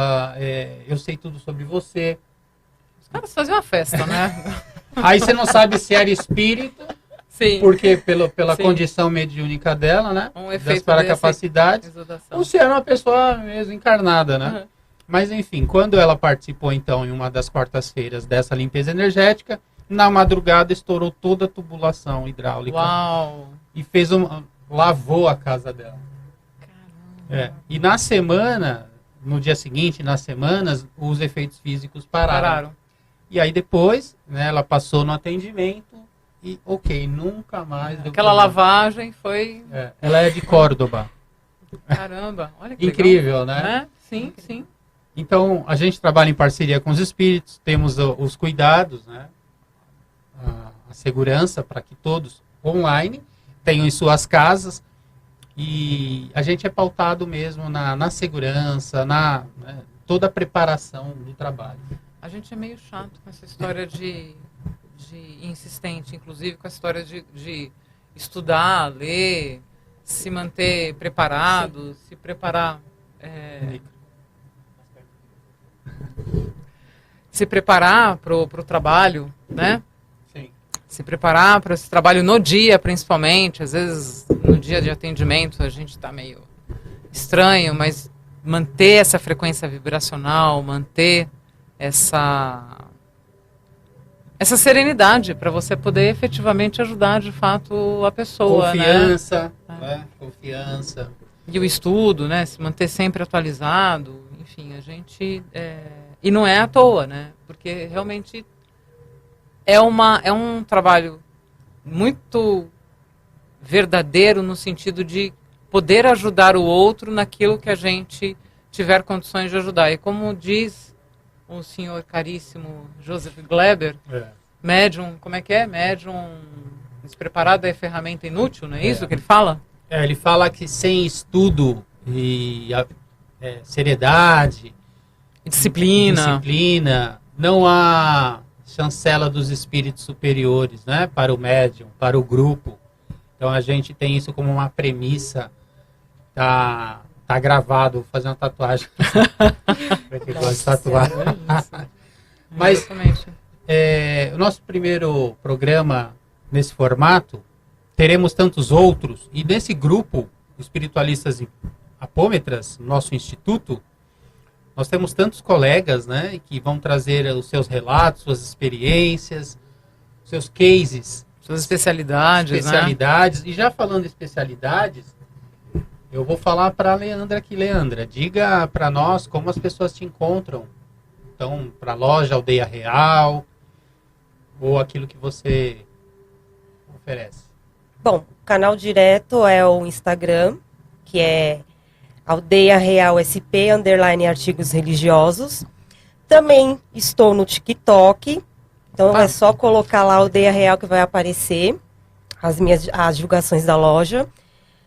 S2: eu sei tudo sobre você.
S1: Os caras faziam uma festa, né?
S2: Aí você não sabe se era espírito,
S1: Sim.
S2: porque pela
S1: Sim.
S2: condição mediúnica dela, né?
S1: Um
S2: das
S1: efeito
S2: paracapacidades,
S1: exudação.
S2: ou se era uma pessoa mesmo encarnada, né? Mas enfim, quando ela participou então em uma das quartas-feiras dessa limpeza energética, Na madrugada estourou toda a tubulação hidráulica.
S1: Uau!
S2: E lavou a casa dela. E na semana, no dia seguinte, nas semanas, os efeitos físicos pararam. E aí depois, né, ela passou no atendimento e, nunca mais deu
S1: Aquela
S2: problema.
S1: lavagem foi...
S2: Ela é de Córdoba.
S1: Caramba, olha que
S2: incrível,
S1: legal.
S2: né?
S1: Sim, sim.
S2: Então, a gente trabalha em parceria com os espíritos, temos os cuidados, né? A segurança para que todos online tenham em suas casas, e a gente é pautado mesmo na segurança, né, toda a preparação do trabalho.
S1: A gente é meio chato com essa história de insistente, inclusive com a história de estudar, ler, se manter preparado, se preparar... se preparar para o trabalho, né?
S2: Sim.
S1: Se preparar para esse trabalho no dia, principalmente. Às vezes, no dia de atendimento, a gente está meio estranho, mas manter essa frequência vibracional, manter essa serenidade para você poder efetivamente ajudar, de fato, a pessoa.
S2: Confiança, né? Confiança.
S1: E o estudo, né? Se manter sempre atualizado. Enfim, a gente... E não é à toa, né? Porque realmente é um trabalho muito verdadeiro no sentido de poder ajudar o outro naquilo que a gente tiver condições de ajudar. E como diz o senhor caríssimo Joseph Gleber, médium, como é que é? Médium despreparado é ferramenta inútil, não é isso que ele fala?
S2: Ele fala que sem estudo e seriedade, disciplina, não há chancela dos espíritos superiores, né, para o médium, para o grupo. Então a gente tem isso como uma premissa. Tá gravado, vou fazer uma tatuagem. Para quem gosta de tatuar. Mas o nosso primeiro programa nesse formato, teremos tantos outros, e nesse grupo, Espiritualistas e Apômetras, nosso instituto, nós temos tantos colegas, né, que vão trazer os seus relatos, suas experiências, seus cases.
S1: Suas especialidades, né?
S2: E já falando em especialidades, eu vou falar para a Leandra aqui. Leandra, diga para nós como as pessoas te encontram. Então, para a loja Aldeia Real, ou aquilo que você oferece.
S3: Bom, o canal direto é o Instagram, que é Aldeia Real SP, _artigos religiosos. Também estou no TikTok, então é só colocar lá Aldeia Real que vai aparecer as divulgações da loja.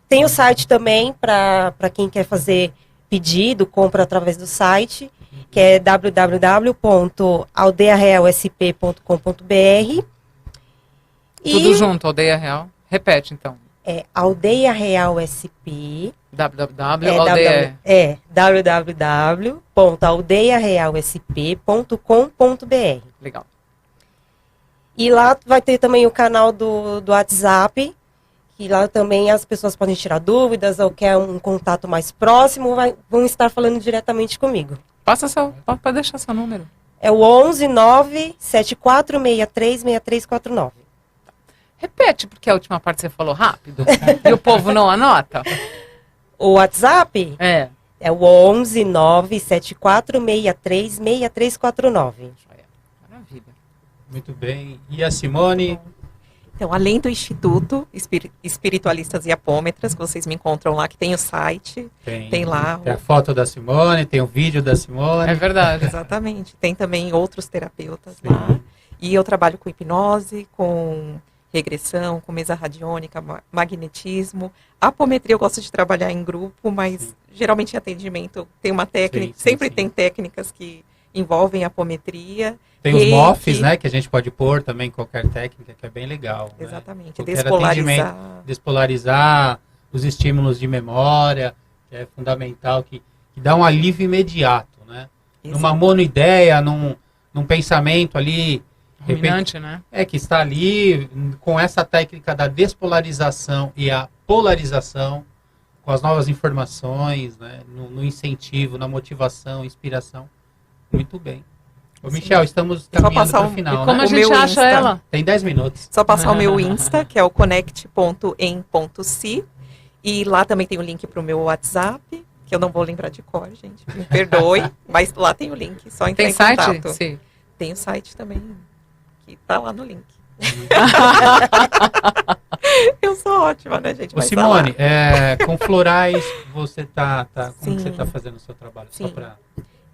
S3: Tem o site também para quem quer fazer pedido, compra através do site, que é www.aldeiarealsp.com.br.
S1: Tudo junto, Aldeia Real. Repete, então.
S3: É Aldeia Real SP. www.aldeiarealsp.com.br.
S1: Legal.
S3: E lá vai ter também o canal do WhatsApp, que lá também as pessoas podem tirar dúvidas ou quer um contato mais próximo, vão estar falando diretamente comigo.
S1: Pode deixar seu número.
S3: É o 11 97463 6349.
S1: Repete, porque a última parte você falou rápido e o povo não anota.
S3: O WhatsApp
S1: é
S3: o 11 97463 6349.
S1: Maravilha.
S2: Muito bem. E a Simone?
S4: Então, além do Instituto Espiritualistas e Apômetras, que vocês me encontram lá, que tem o site, tem lá...
S2: Tem a foto da Simone, tem o vídeo da Simone.
S1: É verdade.
S4: Exatamente. Tem também outros terapeutas lá. E eu trabalho com hipnose, com regressão, com mesa radiônica, magnetismo. Apometria eu gosto de trabalhar em grupo, mas geralmente em atendimento tem uma técnica, sempre tem técnicas que envolvem apometria.
S2: Tem os MOFs, né, que a gente pode pôr também, qualquer técnica, que é bem legal.
S4: Exatamente,
S2: né? Despolarizar os estímulos de memória, que é fundamental, que dá um alívio imediato, né?
S4: Exato.
S2: Numa monoideia, num pensamento ali...
S1: Ruminante, né?
S2: Que está ali com essa técnica da despolarização e a polarização, com as novas informações, né, no incentivo, na motivação, inspiração. Muito bem. Ô, Michel, estamos caminhando para o final,
S1: E como
S2: né?
S1: a gente acha
S4: Insta.
S1: ela?
S2: Tem 10 minutos.
S4: Só passar o meu Insta, que é o connect.em.si. E lá também tem o link para o meu WhatsApp, que eu não vou lembrar de cor, gente. Me perdoe, mas lá tem o link. Só entrar
S1: Tem
S4: em
S1: site?
S4: contato.
S1: Sim.
S4: Tem o site também, que tá lá no link. Eu sou ótima, né, gente?
S2: Ô,
S4: Mas
S2: Simone,
S4: tá lá.
S2: com florais, você como
S4: Sim.
S2: que você tá fazendo o seu trabalho? Só
S4: Sim.
S2: pra...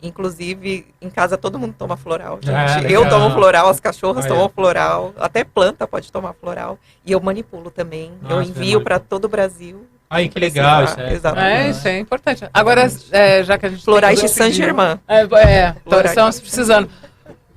S4: Inclusive, em casa todo mundo toma floral, gente.
S2: Ah, legal.
S4: Eu tomo floral, as cachorras
S2: Olha.
S4: tomam floral, até planta pode tomar floral. E eu manipulo também.
S2: Ah,
S4: Eu
S2: você
S4: envio para
S2: manipula.
S4: todo o Brasil.
S2: Aí, que legal
S4: Precisar,
S2: isso.
S4: exatamente.
S1: Isso é importante. Agora, já que a gente
S4: Florais
S1: tem
S4: de Saint-Germain. Florais.
S1: estamos precisando.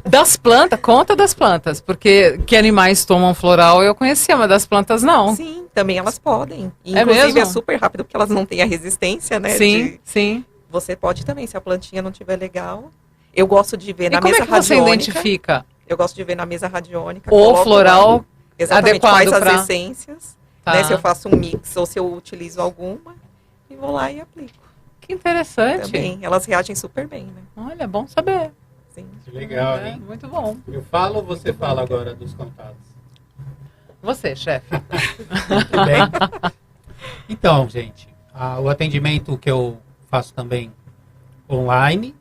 S1: Das plantas, conta das plantas, porque que animais tomam floral eu conhecia, mas das plantas não.
S4: Sim, também elas podem. E,
S1: É
S4: inclusive
S1: mesmo?
S4: é super rápido, porque elas não têm a resistência, né?
S1: Sim, sim.
S4: Você pode também, se a plantinha não estiver legal. Eu gosto de ver
S1: E
S4: na
S1: como
S4: mesa
S1: é que você
S4: radiônica.
S1: identifica
S4: Eu gosto de ver na mesa radiônica.
S1: o
S4: coloco
S1: floral
S4: lá, exatamente,
S1: adequado
S4: quais
S1: pra-
S4: as essências,
S1: Tá.
S4: né? Se eu faço um mix ou se eu utilizo alguma. E vou lá e aplico.
S1: Que interessante.
S4: Também. Elas reagem super bem, né?
S1: Olha, bom saber.
S4: Sim.
S2: Que legal,
S1: É,
S2: hein?
S1: muito bom.
S2: Eu falo ou você fala agora dos contatos?
S1: Você, chefe.
S2: Tudo bem? Então, gente, o atendimento que eu faço também online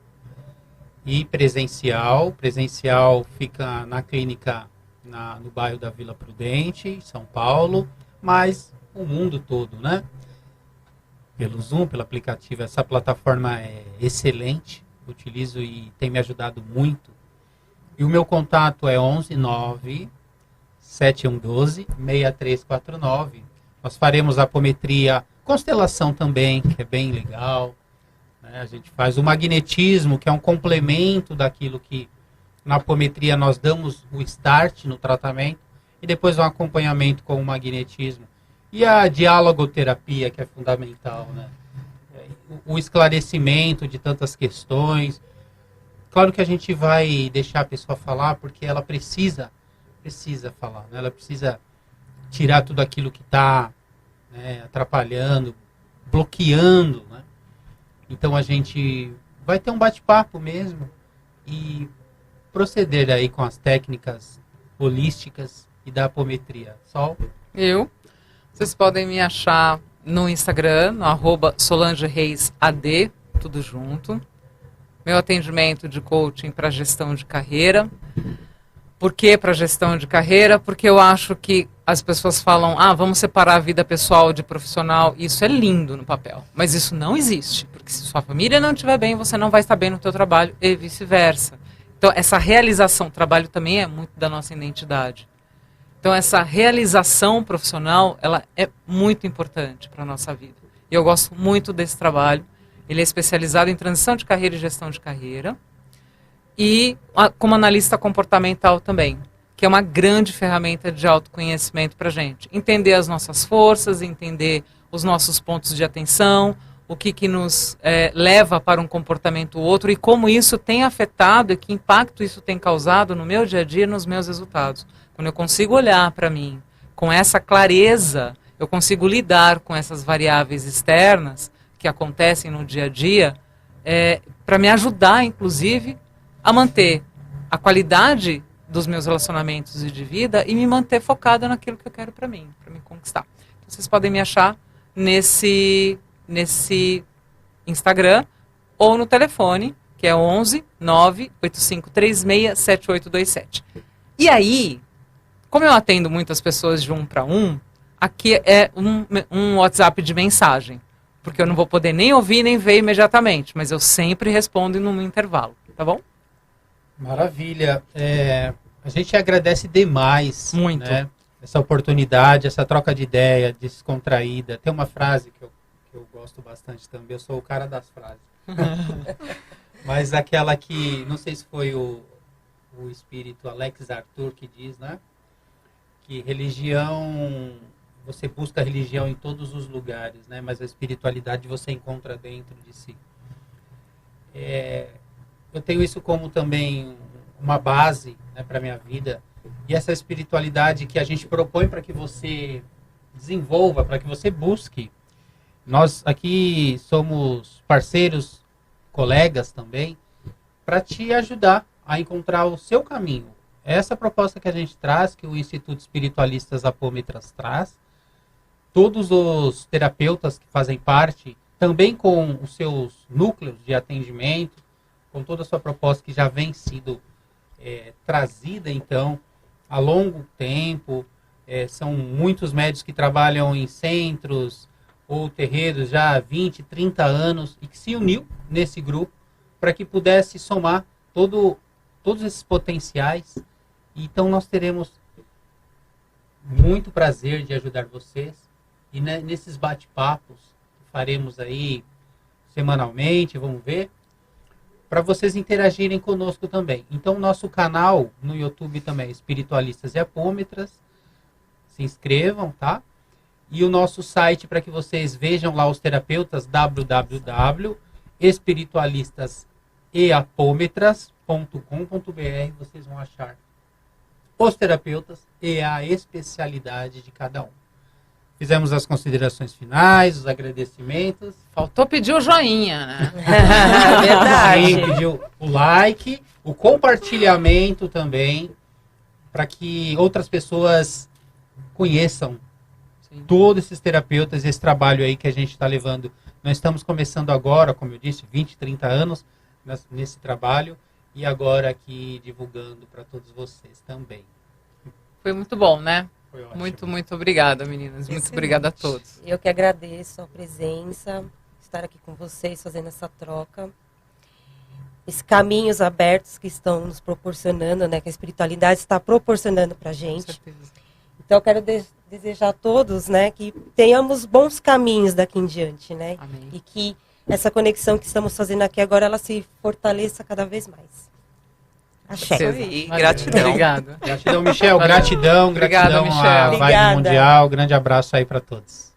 S2: e presencial. Presencial fica na clínica no bairro da Vila Prudente, São Paulo, mas o mundo todo, né? Pelo Zoom, pelo aplicativo, essa plataforma é excelente, utilizo e tem me ajudado muito. E o meu contato é 11-9-7112-6349. Nós faremos apometria, constelação também, que é bem legal. Né? A gente faz o magnetismo, que é um complemento daquilo que na apometria nós damos o start no tratamento e depois um acompanhamento com o magnetismo. E a dialogoterapia, que é fundamental, né? O esclarecimento de tantas questões. Claro que a gente vai deixar a pessoa falar, porque ela precisa falar, né? Ela precisa tirar tudo aquilo que está, né, atrapalhando, bloqueando, né? Então a gente vai ter um bate-papo mesmo e proceder aí com as técnicas holísticas e da apometria. Sol?
S1: Vocês podem me achar no Instagram, no @SolangeReisAD, tudo junto. Meu atendimento de coaching para gestão de carreira. Por que para gestão de carreira? Porque eu acho que as pessoas falam, vamos separar a vida pessoal de profissional. Isso é lindo no papel, mas isso não existe. Porque se sua família não estiver bem, você não vai estar bem no seu trabalho e vice-versa. Então, essa realização, o trabalho também é muito da nossa identidade. Então, essa realização profissional, ela é muito importante para a nossa vida. E eu gosto muito desse trabalho. Ele é especializado em transição de carreira e gestão de carreira. E como analista comportamental também, que é uma grande ferramenta de autoconhecimento para a gente. Entender as nossas forças, entender os nossos pontos de atenção, o que nos leva para um comportamento ou outro e como isso tem afetado e que impacto isso tem causado no meu dia a dia e nos meus resultados. Quando eu consigo olhar para mim com essa clareza, eu consigo lidar com essas variáveis externas que acontecem no dia a dia, para me ajudar, inclusive, a manter a qualidade dos meus relacionamentos e de vida e me manter focada naquilo que eu quero para mim, para me conquistar. Então, vocês podem me achar nesse Instagram ou no telefone, que é 11 98536 7827. E aí, como eu atendo muitas pessoas de 1 para 1, aqui é um WhatsApp de mensagem, porque eu não vou poder nem ouvir nem ver imediatamente, mas eu sempre respondo num intervalo, tá bom?
S2: Maravilha. A gente agradece demais,
S1: Muito.
S2: né, essa oportunidade, essa troca de ideia descontraída. Tem uma frase que eu gosto bastante também, eu sou o cara das frases. Mas aquela que, não sei se foi o espírito Alex Arthur que diz, né? Que religião, você busca religião em todos os lugares, né? Mas a espiritualidade você encontra dentro de si. Eu tenho isso como também uma base, né, para a minha vida. E essa espiritualidade que a gente propõe para que você desenvolva, para que você busque. Nós aqui somos parceiros, colegas também, para te ajudar a encontrar o seu caminho. Essa proposta que a gente traz, que o Instituto Espiritualistas Apômetras traz, todos os terapeutas que fazem parte, também com os seus núcleos de atendimento, com toda a sua proposta que já vem sido trazida, então, há longo tempo. São muitos médicos que trabalham em centros ou terreiros já há 20, 30 anos e que se uniu nesse grupo para que pudesse somar todos esses potenciais. Então, nós teremos muito prazer de ajudar vocês. E nesses bate-papos que faremos aí semanalmente, vamos ver, para vocês interagirem conosco também. Então, nosso canal no YouTube também, Espiritualistas e Apômetras. Se inscrevam, tá? E o nosso site para que vocês vejam lá os terapeutas, www.espiritualistaseapômetras.com.br. Vocês vão achar os terapeutas e a especialidade de cada um. Fizemos as considerações finais, os agradecimentos.
S1: Faltou pedir o joinha, né?
S3: Verdade.
S2: Sim, pediu o like, o compartilhamento também, para que outras pessoas conheçam todos esses terapeutas, esse trabalho aí que a gente está levando. Nós estamos começando agora, como eu disse, 20, 30 anos nesse trabalho, e agora aqui divulgando para todos vocês também.
S1: Foi muito bom, né?
S2: Foi ótimo.
S1: Muito, muito obrigada, meninas. Muito obrigada a todos.
S3: Eu que agradeço a presença, estar aqui com vocês, fazendo essa troca. Esses caminhos abertos que estão nos proporcionando, né? Que a espiritualidade está proporcionando para a gente.
S1: Com certeza.
S3: Então, eu quero desejar a todos, né? Que tenhamos bons caminhos daqui em diante, né?
S1: Amém.
S3: E que essa conexão que estamos fazendo aqui agora, ela se fortaleça cada vez mais. Axé.
S4: Isso aí,
S1: Valeu.
S4: gratidão.
S1: Obrigado.
S2: Gratidão, Michel.
S1: Valeu.
S2: Gratidão
S1: Obrigada,
S2: à
S1: Michel.
S2: Vibe
S3: Obrigada.
S2: Mundial. Grande abraço aí para todos.